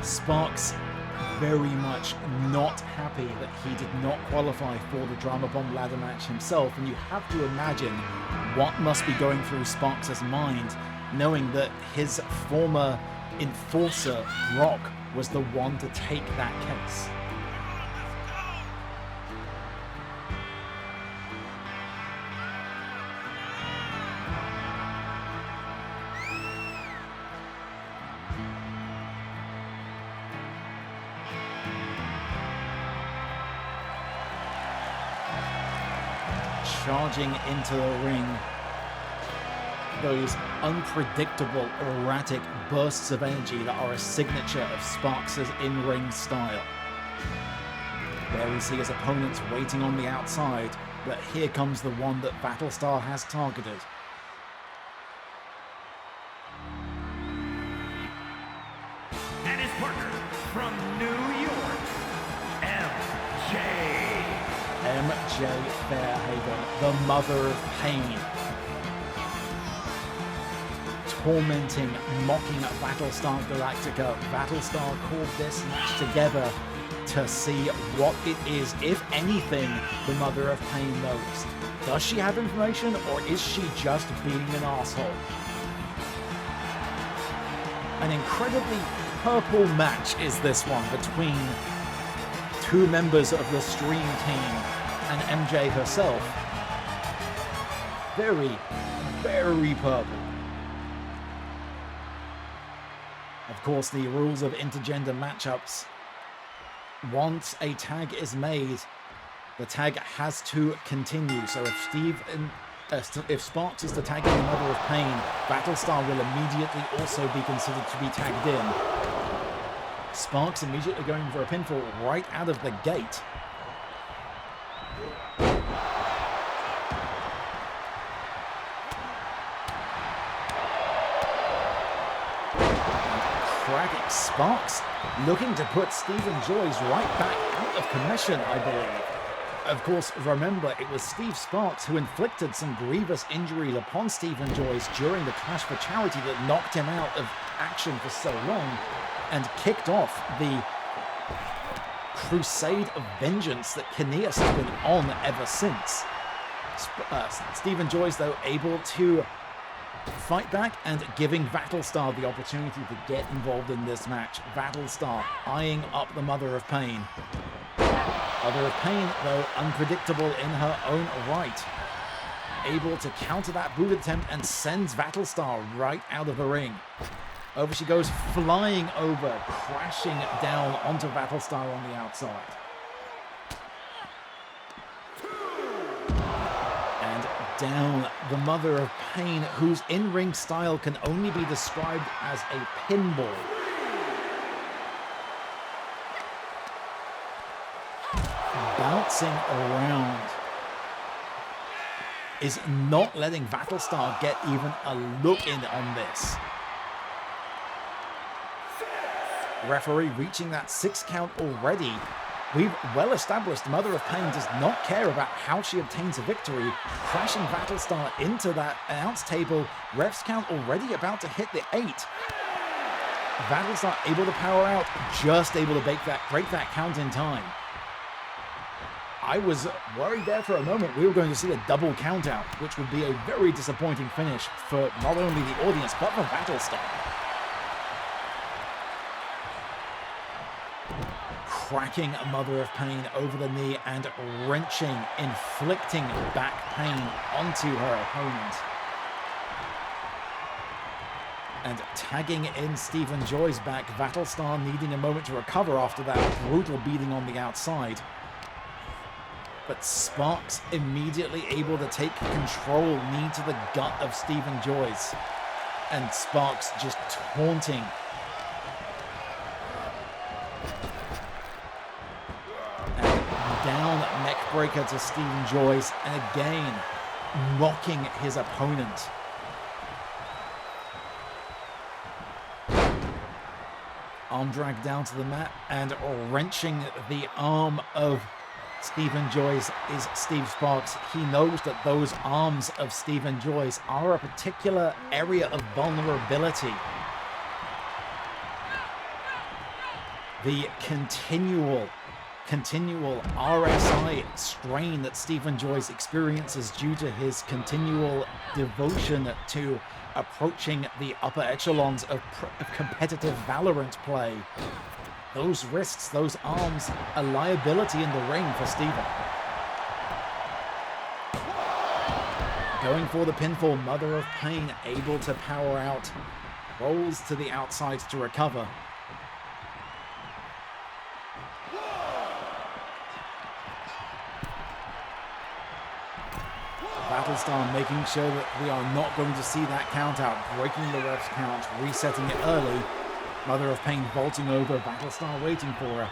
Sparks very much not happy that he did not qualify for the Drama Bomb ladder match himself, and you have to imagine what must be going through Sparks' mind, knowing that his former enforcer, Brock, was the one to take that case. Charging into the ring, those unpredictable, erratic bursts of energy that are a signature of Sparks' in-ring style. There we see his opponents waiting on the outside, but here comes the one that Battlestar has targeted. And his partner from New York, MJ Fairhaven, the mother of pain. Tormenting, mocking Battlestar Galactica. Battlestar called this match together to see what it is, if anything, the mother of pain knows. Does she have information, or is she just being an asshole? An incredibly purple match is this one between two members of the Stream Team and MJ herself. Very, very purple. Of course, the rules of intergender matchups. Once a tag is made, the tag has to continue. So if Sparks is the tag in the Mother of Pain, Battlestar will immediately also be considered to be tagged in. Sparks immediately going for a pinfall right out of the gate. Cracking Sparks looking to put Stephen Joyce right back out of commission, I believe. Of course, remember, it was Steve Sparks who inflicted some grievous injuries upon Stephen Joyce during the Clash for Charity that knocked him out of action for so long and kicked off the crusade of vengeance that Cinneas has been on ever since. Stephen Joyce, though, able to fight back and giving Battlestar the opportunity to get involved in this match. Battlestar eyeing up the Mother of Pain. Mother of Pain, though, unpredictable in her own right. Able to counter that boot attempt and sends Battlestar right out of the ring. Over she goes, flying over, crashing down onto Battlestar on the outside. And down the Mother of Pain, whose in-ring style can only be described as a pinball. Bouncing around, is not letting Battlestar get even a look in on this. Referee reaching that 6 count already. We've well established Mother of Pain does not care about how she obtains a victory. Crashing Battlestar into that announce table. Ref's count already about to hit the 8. Battlestar able to power out, just able to break that count in time. I was worried there for a moment we were going to see a double count out, which would be a very disappointing finish for not only the audience but for Battlestar. Cracking a Mother of Pain over the knee and wrenching, inflicting back pain onto her opponent. And tagging in Stephen Joyce back, Battlestar needing a moment to recover after that brutal beating on the outside. But Sparks immediately able to take control, knee to the gut of Stephen Joyce. And Sparks just taunting. Down neckbreaker to Stephen Joyce, and again mocking his opponent. Arm drag down to the mat and wrenching the arm of Stephen Joyce is Steve Sparks. He knows that those arms of Stephen Joyce are a particular area of vulnerability. The continual RSI strain that Stephen Joyce experiences due to his continual devotion to approaching the upper echelons of competitive Valorant play. Those wrists, those arms, a liability in the ring for Stephen. Going for the pinfall, Mother of Pain able to power out, rolls to the outside to recover. Battlestar making sure that we are not going to see that count out, breaking the ref's count, resetting it early. Mother of Pain vaulting over, Battlestar waiting for her.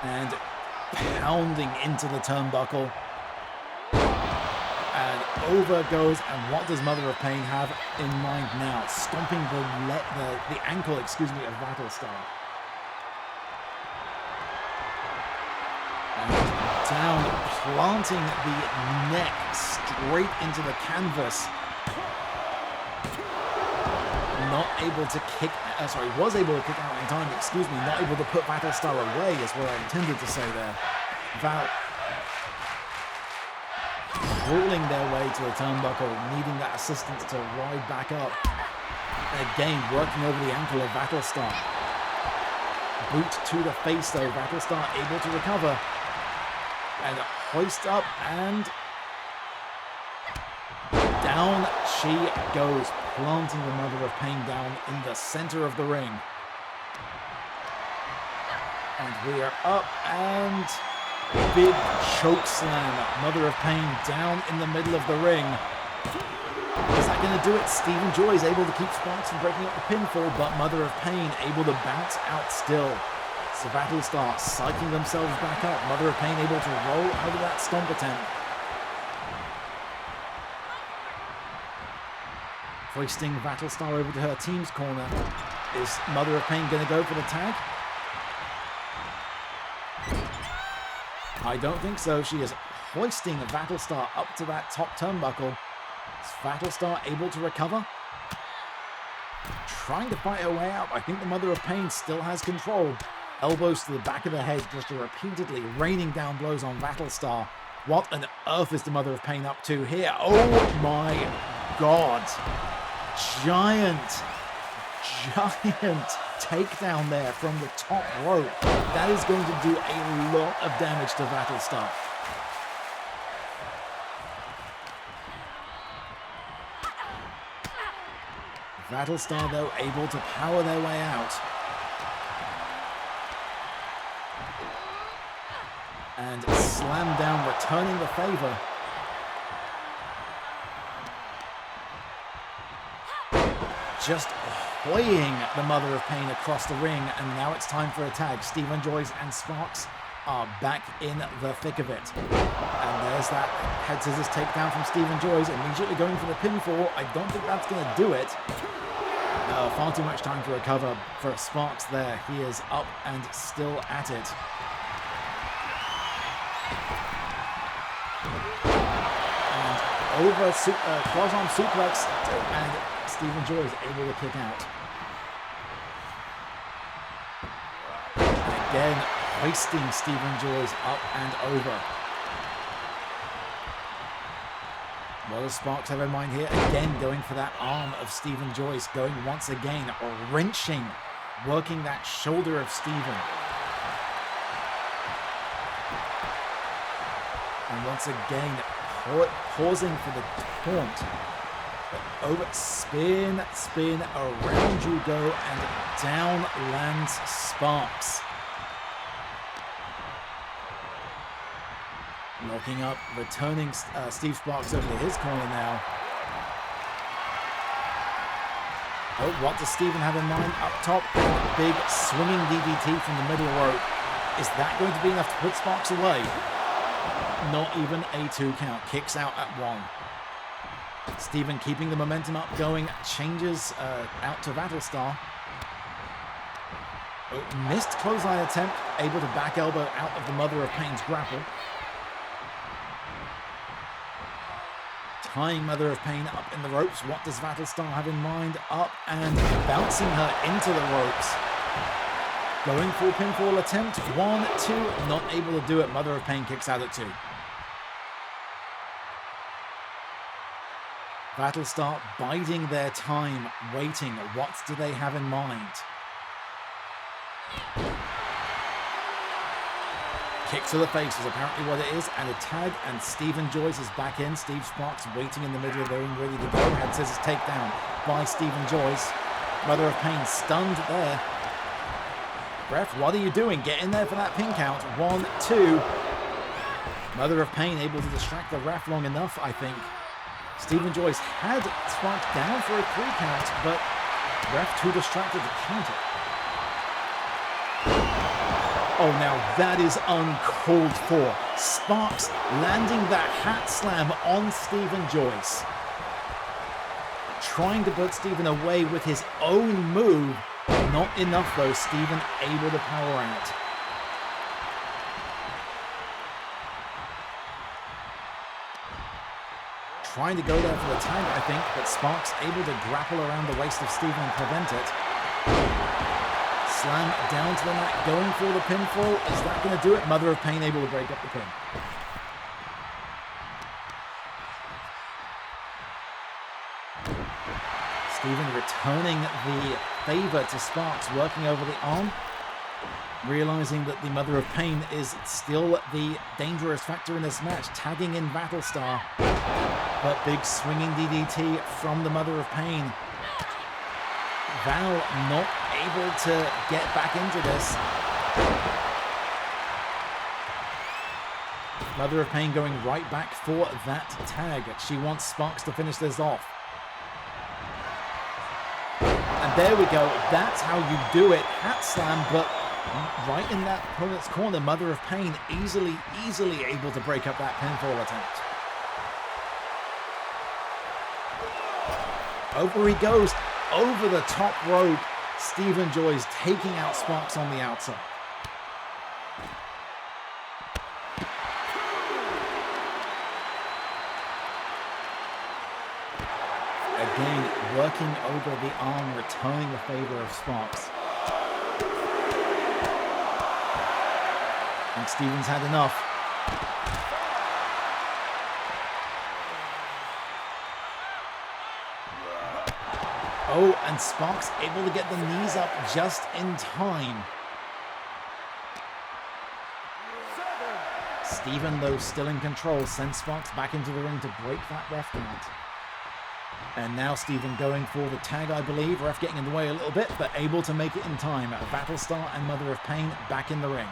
And pounding into the turnbuckle. And over goes, and what does Mother of Pain have in mind now? Stomping the ankle, of Battlestar. And down, planting the neck straight into the canvas. Not able to kick, was able to kick out in time, not able to put Battlestar away is what I intended to say there. Val crawling their way to the turnbuckle, needing that assistance to ride back up. And again, working over the ankle of Battlestar. Boot to the face though, Battlestar able to recover. And hoist up, and down she goes, planting the Mother of Pain down in the center of the ring. And we are up, and big choke slam. Mother of Pain down in the middle of the ring. Is that going to do it? Stephen Joy is able to keep Sparks from breaking up the pinfall, but Mother of Pain able to bounce out still. So Battlestar psyching themselves back up. Mother of Pain able to roll out of that stomp attempt. Hoisting Battlestar over to her team's corner. Is Mother of Pain going to go for the tag? I don't think so. She is hoisting Battlestar up to that top turnbuckle. Is Battlestar able to recover? Trying to fight her way out. I think the Mother of Pain still has control. Elbows to the back of the head, just repeatedly raining down blows on Battlestar. What on earth is the Mother of Pain up to here? Oh my god. Giant takedown there from the top rope. That is going to do a lot of damage to Battlestar. Battlestar, though, able to power their way out. And slam down, returning the favor. Just hoying the Mother of Pain across the ring, and now it's time for a tag. Stephen Joyce and Sparks are back in the thick of it. And there's that head scissors takedown from Stephen Joyce, immediately going for the pinfall. I don't think that's going to do it. Far too much time to recover for Sparks there. He is up and still at it. And over cross-arm suplex, and Stephen Joy is able to kick out. And again, hoisting Stephen Joyce up and over. What does Sparks have in mind here? Again, going for that arm of Stephen Joyce, going once again, wrenching, working that shoulder of Stephen. And once again, pausing for the taunt. Over, spin, around you go, and down lands Sparks. Locking up, returning Steve Sparks over to his corner now. Oh, what does Stephen have in mind? Up top, big swinging DDT from the middle rope. Is that going to be enough to put Sparks away? Not even a 2 count. Kicks out at 1. Stephen keeping the momentum up going, changes out to Battlestar. Oh, missed clothesline attempt, able to back elbow out of the Mother of Pain's grapple. Tying Mother of Pain up in the ropes. What does Battlestar have in mind? Up and bouncing her into the ropes. Going for a pinfall attempt. 1, 2, not able to do it. Mother of Pain kicks out at 2. Battlestar biding their time, waiting. What do they have in mind? Kick to the face is apparently what it is, and a tag, and Stephen Joyce is back in. Steve Sparks waiting in the middle of the ring, ready to go. Head scissors takedown by Stephen Joyce. Mother of Pain stunned there. Ref, what are you doing? Get in there for that pin count. 1, 2. Mother of Pain able to distract the ref long enough, I think. Stephen Joyce had Sparks down for a 3 count, but ref too distracted to count it. Oh, now that is uncalled for. Sparks landing that hat slam on Stephen Joyce. Trying to put Stephen away with his own move. Not enough though. Stephen able to power out. Trying to go there for the tag, I think, but Sparks able to grapple around the waist of Stephen and prevent it. Slam down to the mat, going for the pinfall. Is that going to do it? Mother of Pain able to break up the pin. Stephen returning the favor to Sparks, working over the arm. Realizing that the Mother of Pain is still the dangerous factor in this match. Tagging in Battlestar. But big swinging DDT from the Mother of Pain. Val not able to get back into this. Mother of Pain going right back for that tag. She wants Sparks to finish this off. And there we go. That's how you do it. Hat slam, but right in that opponent's corner. Mother of Pain easily able to break up that pinfall attempt. Over he goes. Over the top rope, Stephen Joyce taking out Sparks on the outside. Again, working over the arm, returning the favor of Sparks. And Stephen's had enough. Oh, and Sparks able to get the knees up just in time. Stephen, though, still in control, sends Sparks back into the ring to break that ref count. And now Stephen going for the tag, I believe. Ref getting in the way a little bit, but able to make it in time. Battlestar and Mother of Pain back in the ring.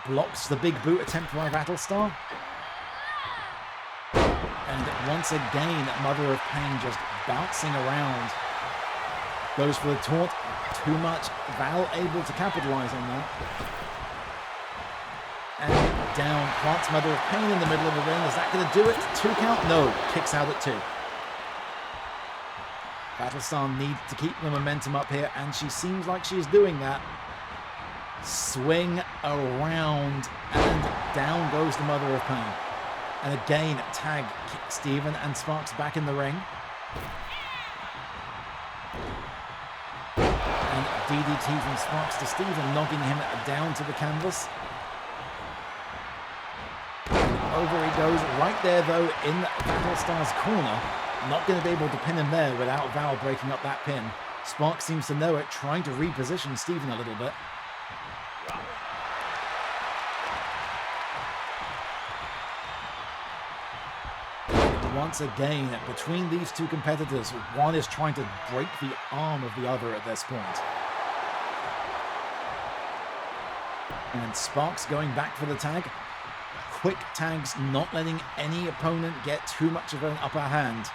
Blocks the big boot attempt by Battlestar. And once again, Mother of Pain just bouncing around. Goes for the taunt. Too much. Val able to capitalize on that. And down. Plants Mother of Pain in the middle of the ring. Is that going to do it? 2 count? No. Kicks out at 2. Battlestar needs to keep the momentum up here, and she seems like she's doing that. Swing around, and down goes the Mother of Pain. And again, tag Stephen and Sparks back in the ring. And DDT from Sparks to Stephen, knocking him down to the canvas. And over he goes, right there though, in Battlestar's corner. Not going to be able to pin him there without Val breaking up that pin. Sparks seems to know it, trying to reposition Stephen a little bit. Once again, between these two competitors, one is trying to break the arm of the other at this point. And Sparks going back for the tag. Quick tags, not letting any opponent get too much of an upper hand.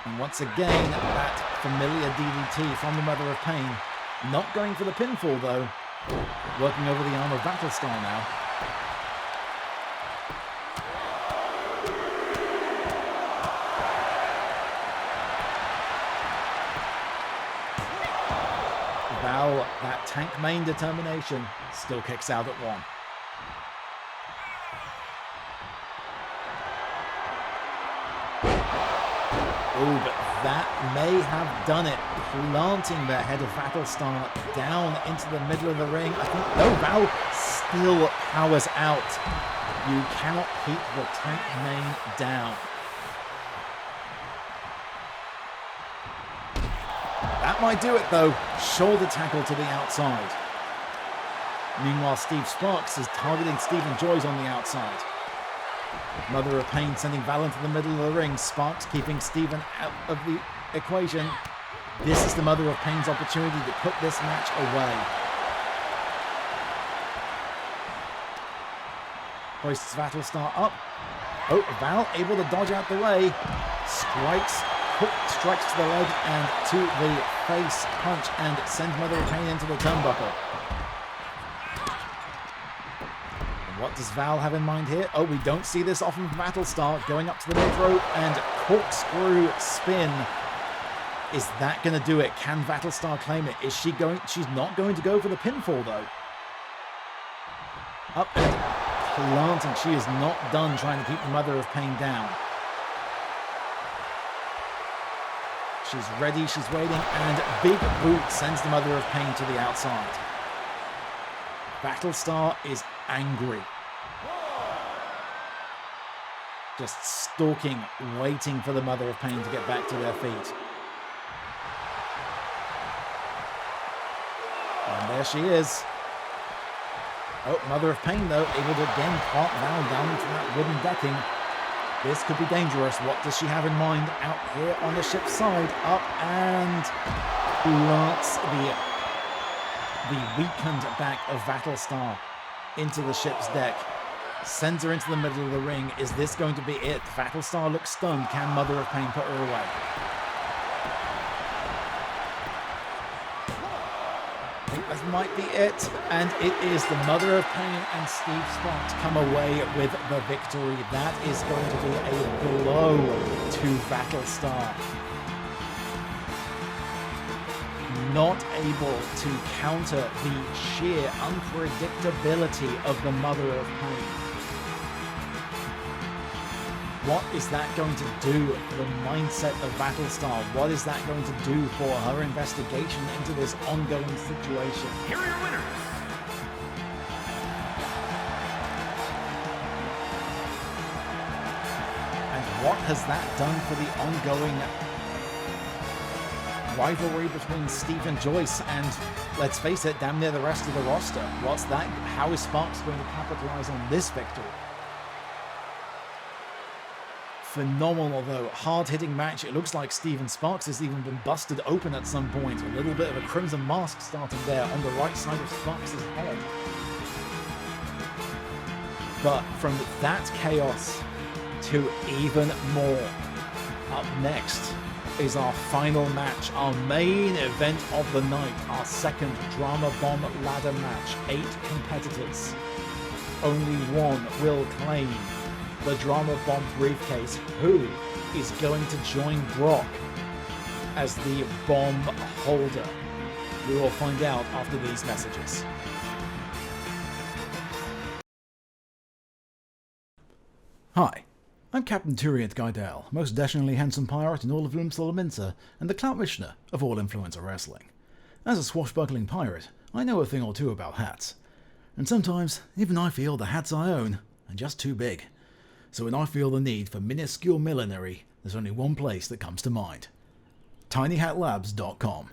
And once again, that familiar DDT from the Mother of Pain. Not going for the pinfall though. Working over the arm of Battlestar now. Val, that tank main determination, still kicks out at 1. Oh, but that may have done it, planting the head of Battlestar down into the middle of the ring. I think, no, Val still powers out. You cannot keep the tank main down. That might do it, though. Shoulder tackle to the outside. Meanwhile, Steve Sparks is targeting Stephen Joyce on the outside. Mother of Pain sending Val into the middle of the ring. Sparks keeping Stephen out of the equation. This is the Mother of Pain's opportunity to put this match away. Hoists Battlestar up. Oh, Val able to dodge out the way. Strikes. Hook strikes to the leg and to the face punch and sends Mother of Pain into the turnbuckle. And what does Val have in mind here? Oh, we don't see this often from Battlestar. Going up to the mid-rope and corkscrew spin. Is that going to do it? Can Battlestar claim it? Is she going? She's not going to go for the pinfall, though. Up and planting. She is not done trying to keep the Mother of Pain down. She's ready, she's waiting, and big boot sends the Mother of Pain to the outside. Battlestar is angry. Just stalking, waiting for the Mother of Pain to get back to their feet. And there she is. Oh, Mother of Pain, though, able to again plant Val down into that wooden decking. This could be dangerous. What does she have in mind out here on the ship's side? Up and plants the weakened back of Battlestar into the ship's deck. Sends her into the middle of the ring. Is this going to be it? Battlestar looks stunned. Can Mother of Pain put her away? I think that might be it. And it is the Mother of Pain and Steve Sparks come away with the victory. That is going to be a blow to Battlestar. Not able to counter the sheer unpredictability of the Mother of Pain. What is that going to do for the mindset of Battlestar? What is that going to do for her investigation into this ongoing situation? Here are your winners. And what has that done for the ongoing rivalry between Steve and Joyce and, let's face it, damn near the rest of the roster? What's that? How is Sparks going to capitalize on this victory? Phenomenal, though. Hard-hitting match. It looks like Steven Sparks has even been busted open at some point. A little bit of a crimson mask starting there on the right side of Sparks' head. But from that chaos to even more. Up next is our final match, our main event of the night, our second Drama Bomb ladder match. 8 competitors. Only one will claim the Drama Bomb briefcase. Who is going to join Brock as the bomb holder? We will find out after these messages. Hi, I'm Captain Tyriant Guidel, most dashingly handsome pirate in all of Lumsalaminsa and the Clout Missioner of all Influencer Wrestling. As a swashbuckling pirate, I know a thing or two about hats. And sometimes, even I feel the hats I own are just too big. So when I feel the need for minuscule millinery, there's only one place that comes to mind. TinyHatLabs.com.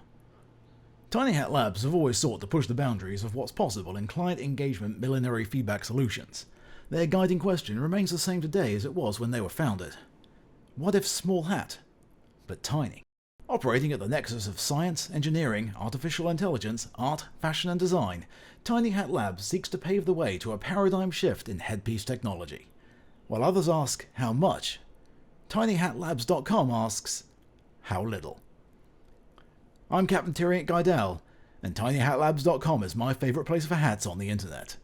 Tiny Hat Labs have always sought to push the boundaries of what's possible in client engagement millinery feedback solutions. Their guiding question remains the same today as it was when they were founded. What if small hat, but tiny? Operating at the nexus of science, engineering, artificial intelligence, art, fashion and design, Tiny Hat Labs seeks to pave the way to a paradigm shift in headpiece technology. While others ask, how much? TinyHatLabs.com asks, how little? I'm Captain Tyriant Guidel, and TinyHatLabs.com is my favourite place for hats on the internet.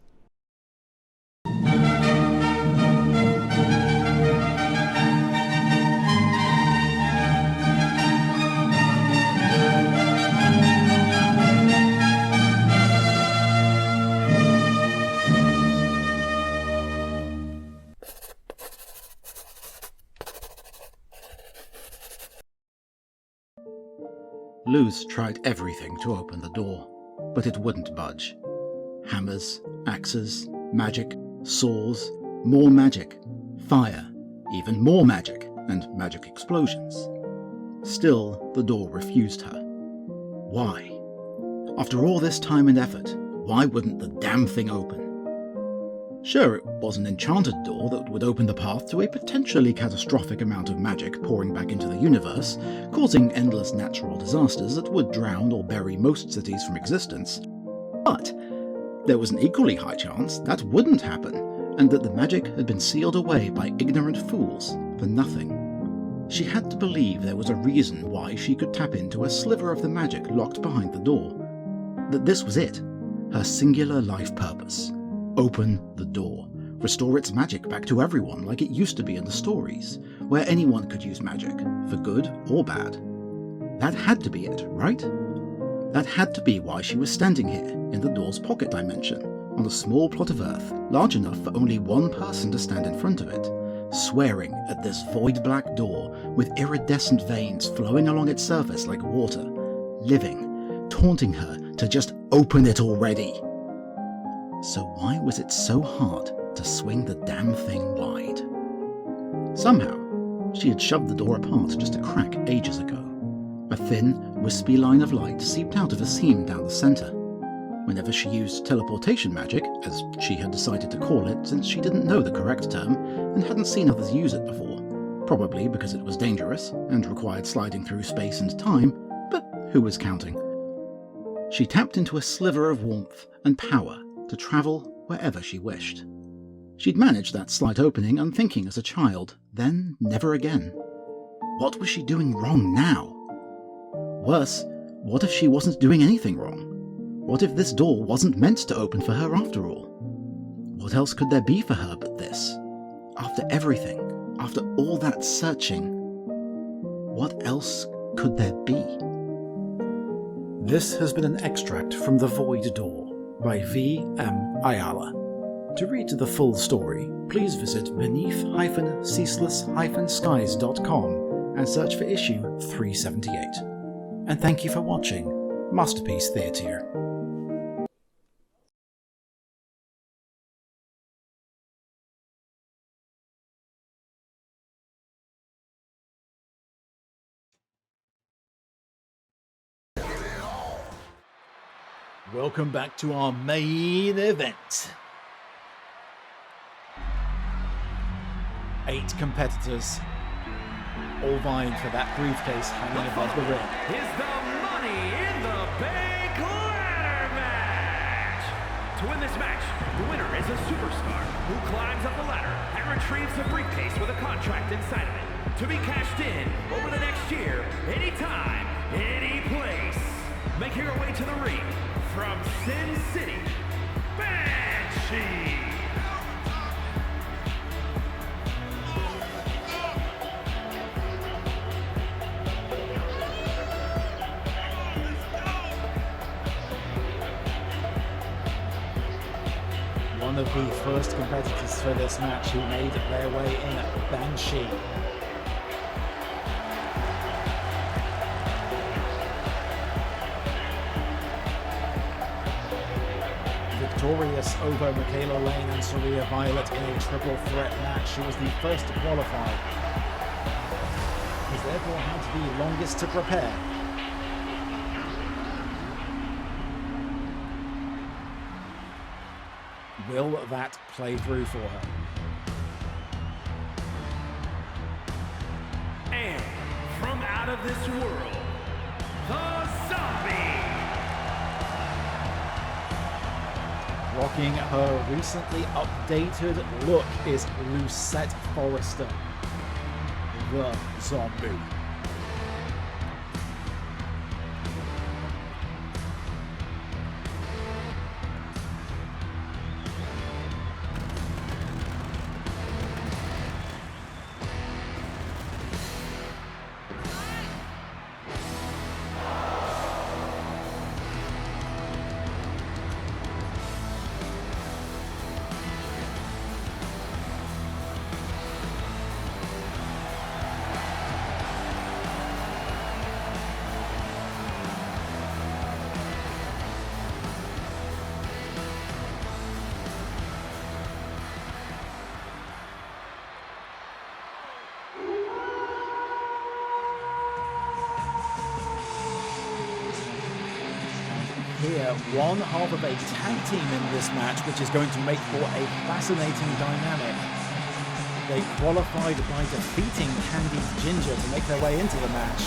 Luz tried everything to open the door, but it wouldn't budge. Hammers, axes, magic, saws, more magic, fire, even more magic, and magic explosions. Still, the door refused her. Why? After all this time and effort, why wouldn't the damn thing open? Sure, it was an enchanted door that would open the path to a potentially catastrophic amount of magic pouring back into the universe, causing endless natural disasters that would drown or bury most cities from existence. But there was an equally high chance that wouldn't happen, and that the magic had been sealed away by ignorant fools for nothing. She had to believe there was a reason why she could tap into a sliver of the magic locked behind the door. That this was it, her singular life purpose. Open the door, restore its magic back to everyone like it used to be in the stories, where anyone could use magic, for good or bad. That had to be it, right? That had to be why she was standing here, in the door's pocket dimension, on a small plot of Earth, large enough for only one person to stand in front of it, swearing at this void-black door with iridescent veins flowing along its surface like water, living, taunting her to just open it already. So why was it so hard to swing the damn thing wide? Somehow, she had shoved the door apart just a crack ages ago. A thin, wispy line of light seeped out of a seam down the centre. Whenever she used teleportation magic, as she had decided to call it since she didn't know the correct term and hadn't seen others use it before, probably because it was dangerous and required sliding through space and time, but who was counting? She tapped into a sliver of warmth and power to travel wherever she wished. She'd managed that slight opening unthinking as a child, then never again. What was she doing wrong now? Worse, what if she wasn't doing anything wrong? What if this door wasn't meant to open for her after all? What else could there be for her but this? After everything, after all that searching, what else could there be? This has been an extract from The Void Door by V.M. Ayala. To read the full story, please visit beneath-ceaseless-skies.com and search for issue 378. And thank you for watching Masterpiece Theatre. Welcome back to our main event. 8 competitors, all vying for that briefcase hanging above the ring. Is the Money in the Bank ladder match. To win this match, the winner is a superstar who climbs up the ladder and retrieves a briefcase with a contract inside of it to be cashed in over the next year, anytime, any place. Making her way to the ring from Sin City, Banshee. One of the first competitors for this match who made their way in, Banshee. Victorious over Michaela Lane and Saria Violet in a triple threat match. She was the first to qualify. Has therefore had the longest to prepare. Will that play through for her? And from out of this world, the Zombie. Rocking her recently updated look is Lucette Forrester, the Zombie. one half of a tag team in this match, which is going to make for a fascinating dynamic. They qualified by defeating Candy Ginger to make their way into the match.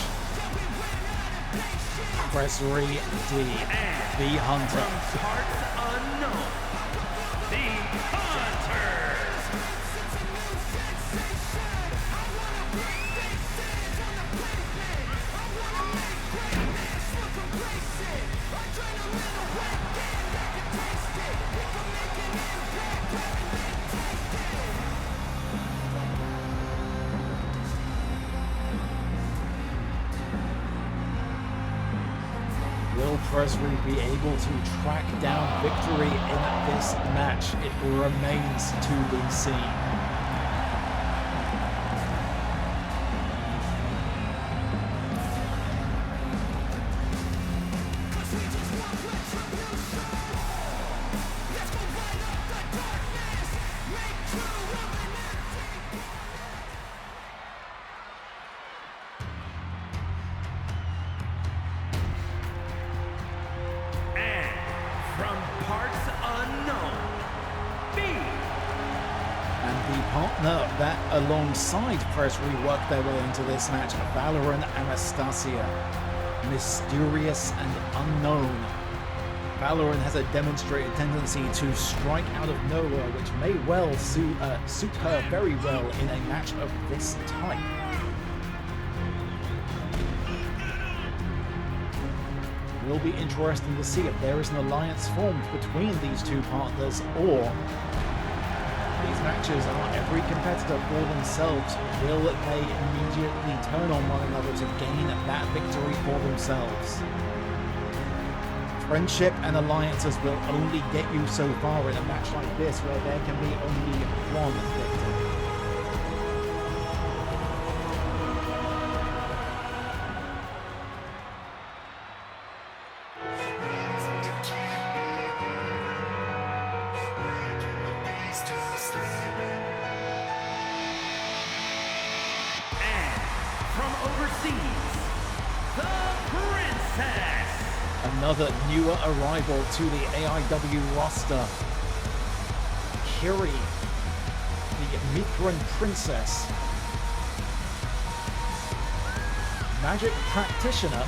Pressery D, the Hunter. From parts unknown, the Hunter. Will Pressery be able to track down victory in this match? It remains to be seen. Alongside Pressery worked their way into this match, Valorant Anastasia, mysterious and unknown. Valorant has a demonstrated tendency to strike out of nowhere, which may well suit her very well in a match of this type. It will be interesting to see if there is an alliance formed between these two partners, or these matches are every competitor for themselves. Will they immediately turn on one another to gain that victory for themselves? Friendship and alliances will only get you so far in a match like this, where there can be only one victor. Another newer arrival to the AIW roster, Kiri, the Mithran Princess, magic practitioner.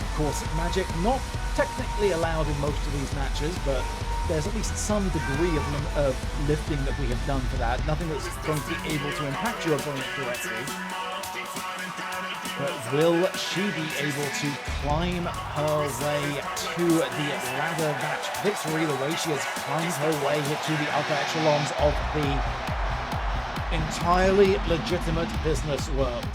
Of course, magic not technically allowed in most of these matches, but there's at least some degree of lifting that we have done for that. Nothing that's going to be able to impact your opponent directly. But will she be able to climb her way to the ladder match victory the way she has climbed her way to the upper echelons of the entirely legitimate business world?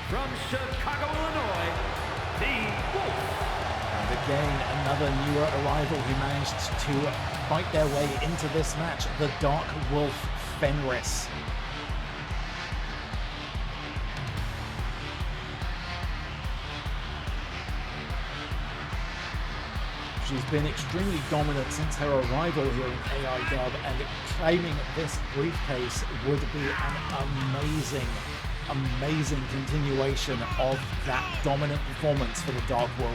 From Chicago, Illinois, the Wolf. And again, another newer arrival who managed to fight their way into this match, the Dark Wolf Fenris. She's been extremely dominant since her arrival here in AIW, and claiming this briefcase would be an amazing continuation of that dominant performance for the Dark Wolf.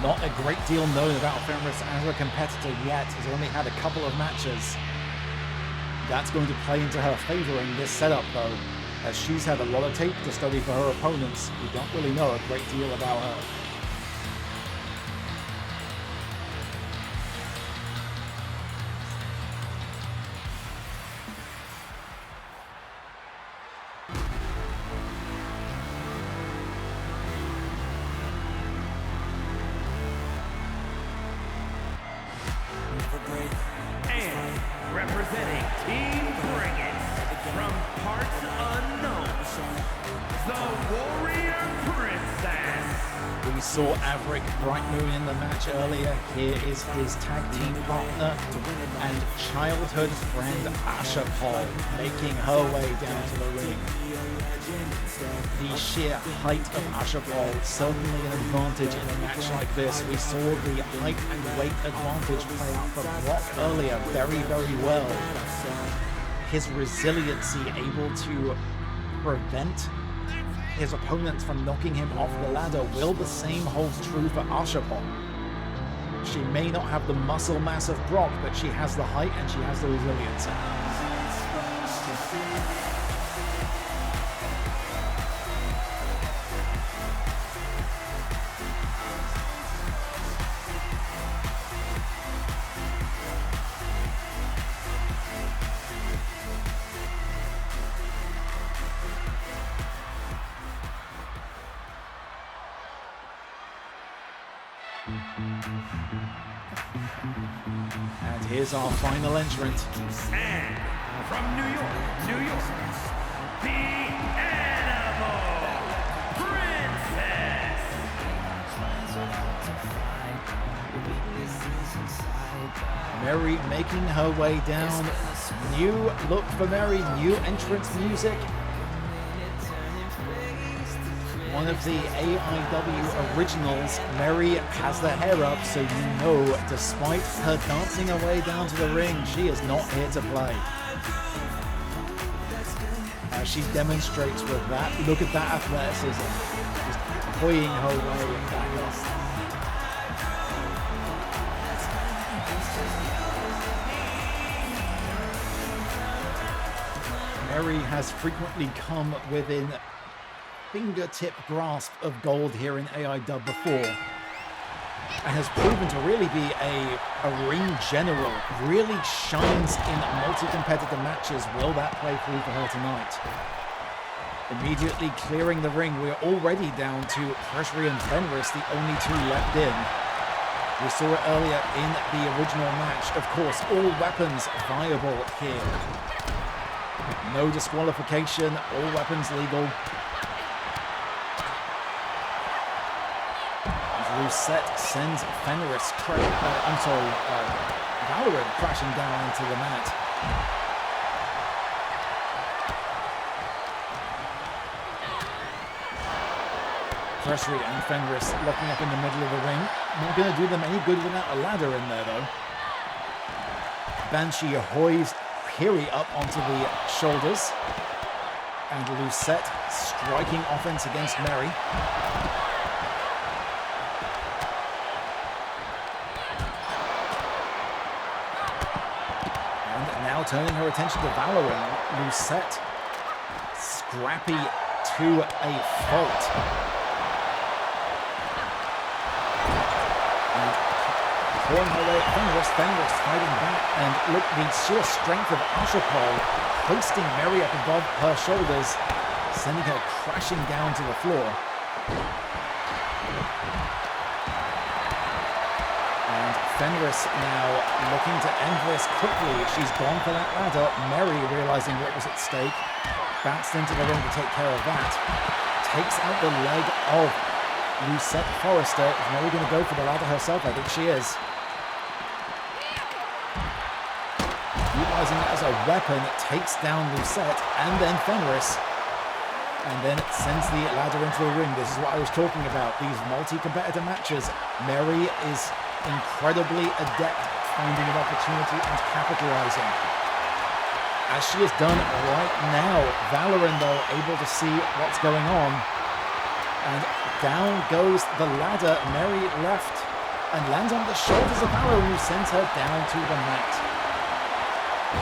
Not a great deal known about Fenris as a competitor yet. He's only had a couple of matches. That's going to play into her favor in this setup, though, as she's had a lot of tape to study for her opponents who don't really know a great deal about her. And representing Team saw Avric Brightmoon in the match earlier. Here is his tag team partner and childhood friend Ashapal making her way down to the ring. The sheer height of Ashapal certainly an advantage in a match like this. We saw the height and weight advantage play out for Brock earlier very, very well. His resiliency able to prevent his opponents from knocking him off the ladder. Will the same hold true for Ashapal? She may not have the muscle mass of Brock, but she has the height and she has the resiliency. And here's our final entrant. And from New York, the Animal Princess. Mary making her way down. New look for Mary, new entrance music. One of the AIW originals. Mary has the hair up, so you know, despite her dancing her way down to the ring, she is not here to play. As she demonstrates with that, look at that athleticism. Just hoying her way back up. Mary has frequently come within fingertip grasp of gold here in AIW before, and has proven to really be a ring general, really shines in multi-competitive matches. Will that play through for her tonight? Immediately clearing the ring, we're already down to Presri and Fenris, the only two left in. We saw it earlier in the original match. Of course, all weapons viable here. No disqualification, all weapons legal. Lucette sends Fenris, Valorant crashing down into the mat. Presri and Fenris locking up in the middle of the ring. Not going to do them any good without a ladder in there, though. Banshee hoys Piri up onto the shoulders. And Lucette striking offense against Mary. Turning her attention to Valorant, Lucette scrappy to a fault. And pulling her way at Fenris fighting back, and look, the sheer strength of Ashapal hoisting Mary up above her shoulders, sending her crashing down to the floor. Fenris now looking to end this quickly. She's gone for that ladder. Mary, realizing what was at stake, bounced into the ring to take care of that. Takes out the leg of Lucette Forrester. Is Mary going to go for the ladder herself? I think she is. Utilizing it as a weapon, takes down Lucette and then Fenris. And then it sends the ladder into the ring. This is what I was talking about. These multi-competitive matches. Mary is incredibly adept at finding an opportunity and capitalizing, as she has done right now. Valorant, though, able to see what's going on, and down goes the ladder. Mary left and lands on the shoulders of Valorant, who sends her down to the mat.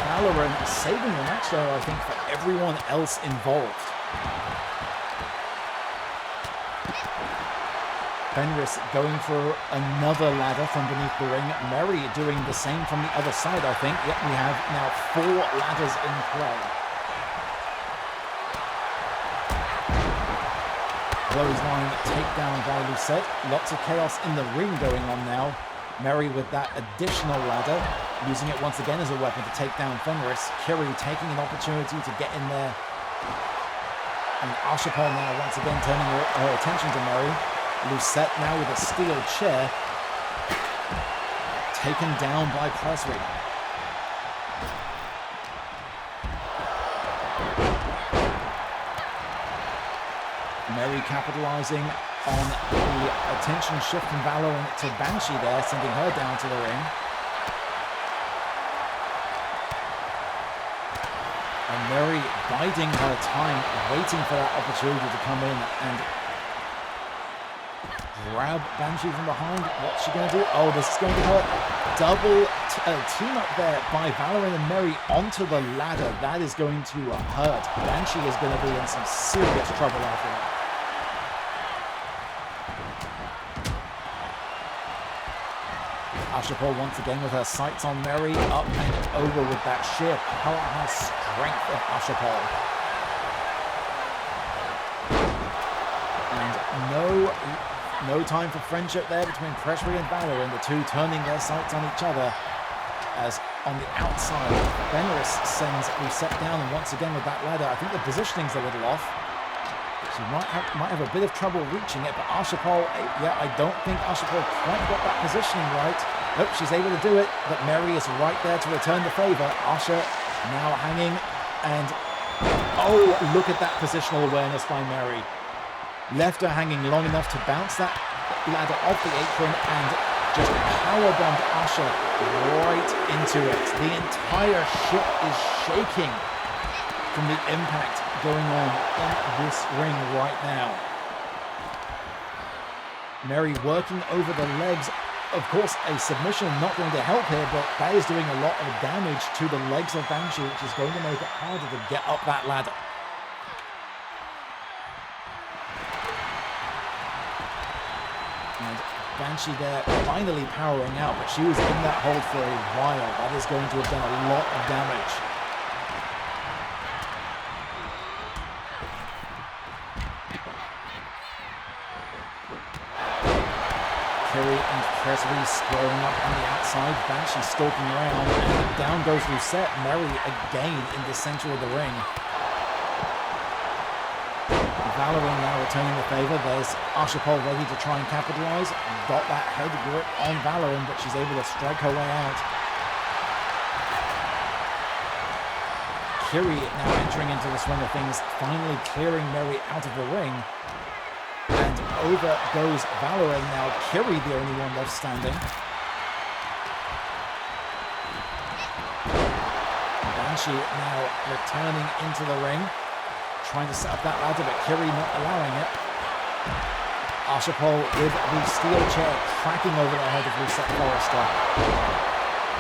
Valorant saving the match, though, I think, for everyone else involved. Fenris going for another ladder from beneath the ring. Mary doing the same from the other side, I think. Yet we have now 4 ladders in play. Clothesline takedown by Lucette. Lots of chaos in the ring going on now. Mary with that additional ladder, using it once again as a weapon to take down Fenris. Kiri taking an opportunity to get in there. And Ashapal now once again turning her attention to Mary. Lucette now with a steel chair. Taken down by Presley. Mary capitalizing on the attention shift from Valorant to Banshee there, sending her down to the ring. And Mary biding her time, waiting for that opportunity to come in and grab Banshee from behind. What's she going to do? Oh, this is going to hurt. Double team up there by Valorant and Mary onto the ladder. That is going to hurt. Banshee is going to be in some serious trouble after that. Ashapal once again with her sights on Mary, up and over with that sheer powerhouse strength of Ashapal. And no time for friendship there between Presley and Valor, and the two turning their sights on each other. As on the outside, Fenris sends Lucette down, and once again with that ladder, I think the positioning's a little off. She might have a bit of trouble reaching it, but Ashapal, yeah, I don't think Ashapal quite got that positioning right. Nope, she's able to do it, but Mary is right there to return the favor. Asha now hanging, and oh, look at that positional awareness by Mary. Left her hanging long enough to bounce that ladder off the apron and just powerbombed Asha right into it. The entire ship is shaking from the impact going on in this ring right now. Mary working over the legs. Of course, a submission not going to help here, but that is doing a lot of damage to the legs of Banshee, which is going to make it harder to get up that ladder. And Banshee there finally powering out, but she was in that hold for a while. That is going to have done a lot of damage. Kerry and Presley squaring up on the outside. Banshee stalking around, and down goes Lucette. Mary again in the center of the ring. Valorant now returning the favor. There's Ashapal ready to try and capitalize. Got that head grip on Valorant, but she's able to strike her way out. Kiri now entering into the swing of things, finally clearing Mary out of the ring. And over goes Valorant now. Kiri the only one left standing. Banshee now returning into the ring, trying to set up that ladder, but Kiri not allowing it. Ashapal with the steel chair cracking over the head of Lucette Forrester.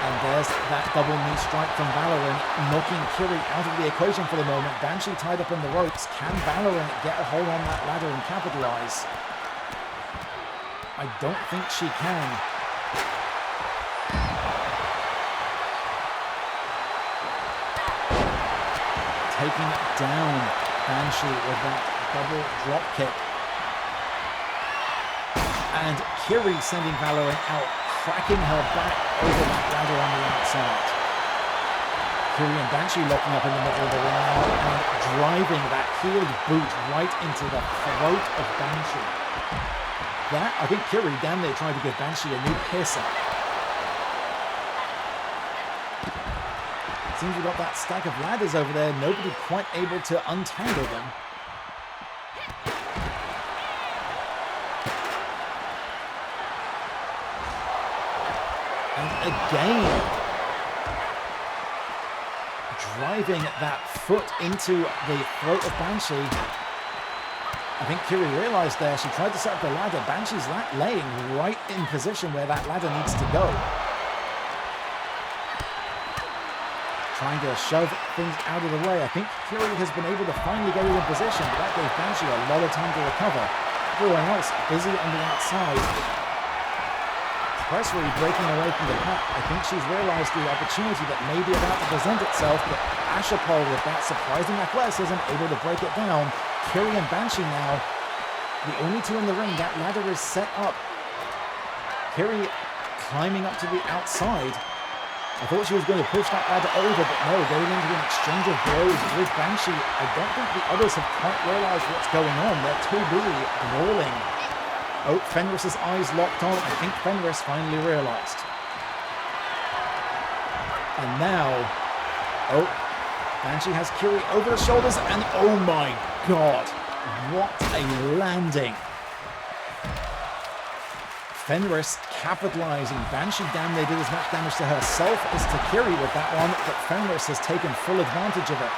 And there's that double knee strike from Valorant, knocking Kiri out of the equation for the moment. Banshee tied up in the ropes. Can Valorant get a hold on that ladder and capitalize? I don't think she can. Taking down Banshee with that double drop kick. And Kiri sending Valorant out, cracking her back over that ladder on the outside. Kiri and Banshee locking up in the middle of the ring now and driving that heeled boot right into the throat of Banshee. That, I think Kiri damn near tried to give Banshee a new piercing. Seems we've got that stack of ladders over there, nobody quite able to untangle them. Again, driving that foot into the throat of Banshee. I think Kiri realized there, she tried to set up the ladder. Banshee's laying right in position where that ladder needs to go. Trying to shove things out of the way. I think Kiri has been able to finally get it in position, but that gave Banshee a lot of time to recover. Everyone else busy on the outside. Presley breaking away from the pack. I think she's realized the opportunity that may be about to present itself, but Ashapal with that surprising athleticism able to break it down. Kiri and Banshee now, the only two in the ring. That ladder is set up. Kiri climbing up to the outside. I thought she was going to push that ladder over, but no, getting into an exchange of blows with Banshee. I don't think the others have quite realized what's going on. They're too busy brawling Oh, Fenris's eyes locked on. I think Fenris finally realized. And now, oh, Banshee has Kiri over the shoulders, and oh my god, what a landing. Fenris capitalizing. Banshee damn near did as much damage to herself as to Kiri with that one, but Fenris has taken full advantage of it.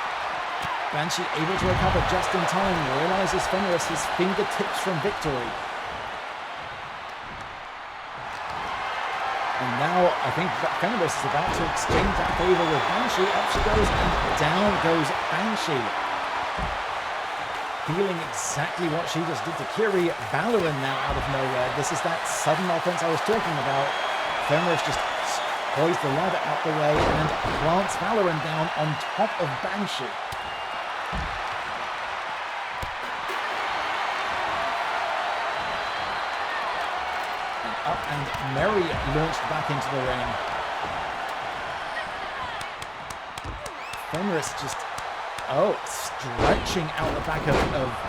Banshee able to recover just in time, realizes Fenris his fingertips from victory. And now I think Fenris is about to exchange that favor with Banshee. Up she goes, and down goes Banshee. Feeling exactly what she just did to Kiri. Valorant now out of nowhere. This is that sudden offense I was talking about. Fenris just poised the ladder out the way and plants Valorant down on top of Banshee. Up and Mary launched back into the ring. Fenris just, stretching out the back of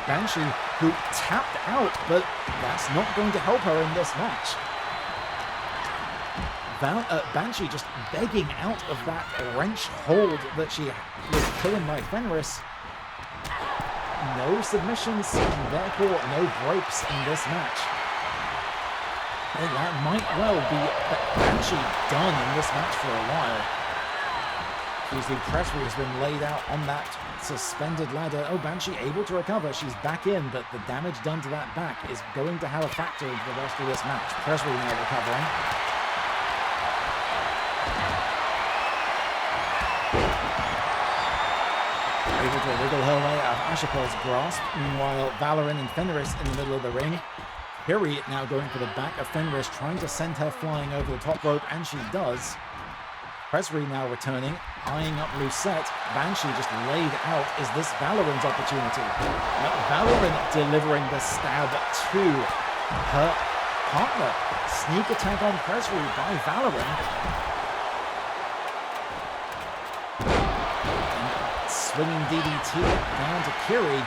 Banshee, who tapped out, but that's not going to help her in this match. Banshee just begging out of that wrench hold that she was pulling by Fenris. No submissions, and therefore no breaks in this match. And that might well be Banshee done in this match for a while. The Presley has been laid out on that suspended ladder. Oh, Banshee able to recover. She's back in, but the damage done to that back is going to have a factor into the rest of this match. Presley now recovering. Able to wriggle her way out of Ashapal's grasp. Meanwhile, Valorant and Fenris in the middle of the ring. Kiri now going for the back of Fenris, trying to send her flying over the top rope, and she does. Presley now returning, eyeing up Lucette. Banshee just laid out. Is this Valorant's opportunity? Valorant delivering the stab to her partner. Sneak attack on Presley by Valorant. And swinging DDT down to Kiri.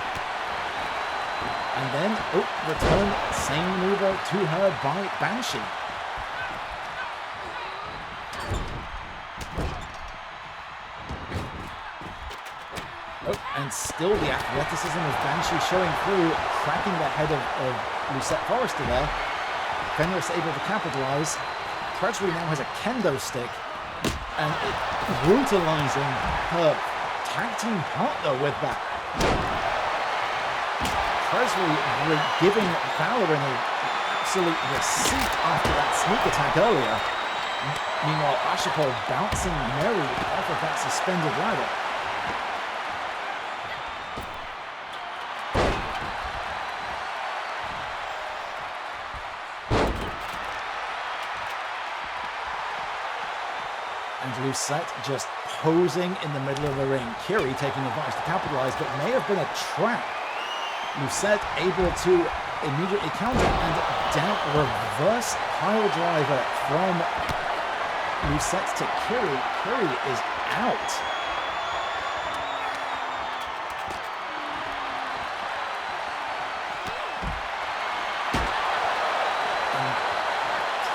And then, return, same maneuver to her by Banshee. And still the athleticism of Banshee showing through, cracking the head of Lucette Forrester there. Fenris able to capitalize. Presley now has a kendo stick, and brutalizing her tag team partner with that. Presley giving Valorant an absolute receipt after that sneak attack earlier. Meanwhile, Ashapal bouncing Mary off of that suspended ladder. And Lucette just posing in the middle of the ring. Kiri taking advantage to capitalize, but may have been a trap. Lucette able to immediately counter and down reverse pile driver from Lucette to Kiri. Kiri is out. And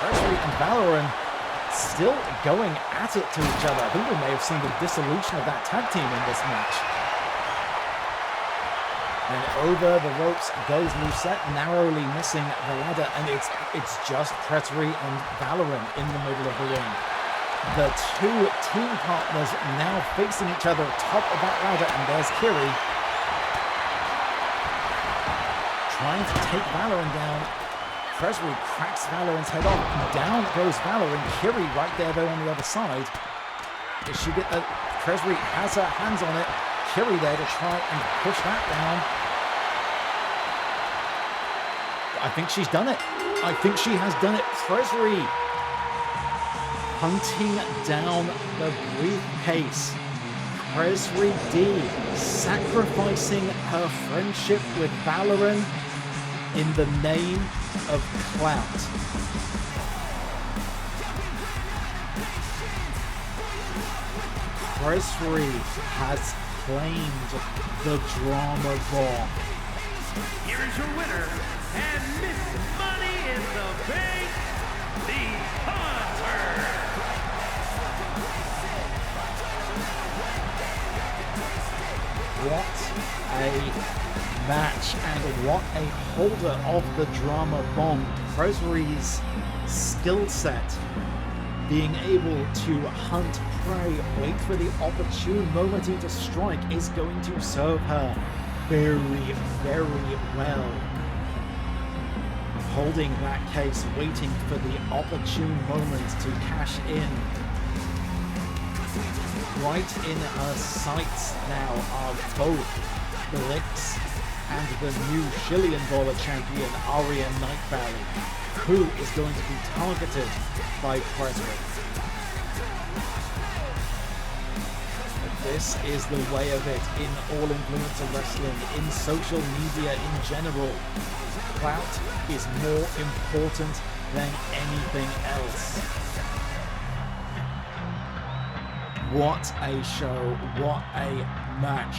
Presley and Valorant still going at it to each other. I think we may have seen the dissolution of that tag team in this match. And over the ropes goes Lucette, narrowly missing the ladder, and it's just Presley and Valorant in the middle of the ring. The two team partners now facing each other top of that ladder, and there's Kiri trying to take Valorant down. Presley cracks Valorant's head off, and down goes Valorant. Kiri right there though on the other side. Does she get that? Presley has her hands on it. Kiri there to try and push that down. I think she's done it. I think she has done it. Presley hunting down the briefcase. Presley D sacrificing her friendship with Valorant in the name of clout. Presley has claimed the drama ball. Here is your winner, and Miss Money in the Bank, the Hunter. What a match, and what a holder of the drama bomb. Presley's skill set, being able to hunt prey, wait for the opportune moment to strike, is going to serve her very, very well. Holding that case, waiting for the opportune moment to cash in. Right in her sights now are both Blitz and the new $1,000,000 champion Aria Nightvalley, who is going to be targeted by Presley. This is the way of it in all influencer wrestling, in social media in general. Clout is more important than anything else. What a show, what a match.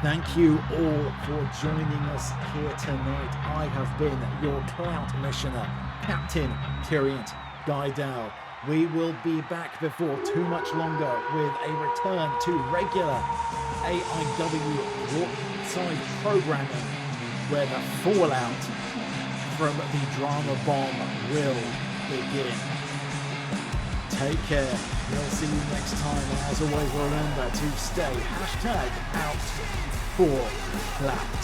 Thank you all for joining us here tonight. I have been your Clout Missioner, Captain Tyriant Guidal. We will be back before too much longer with a return to regular AIW Warpside programming, where the fallout from the drama bomb will begin. Take care. We'll see you next time. And as always, remember to stay #out for Clout.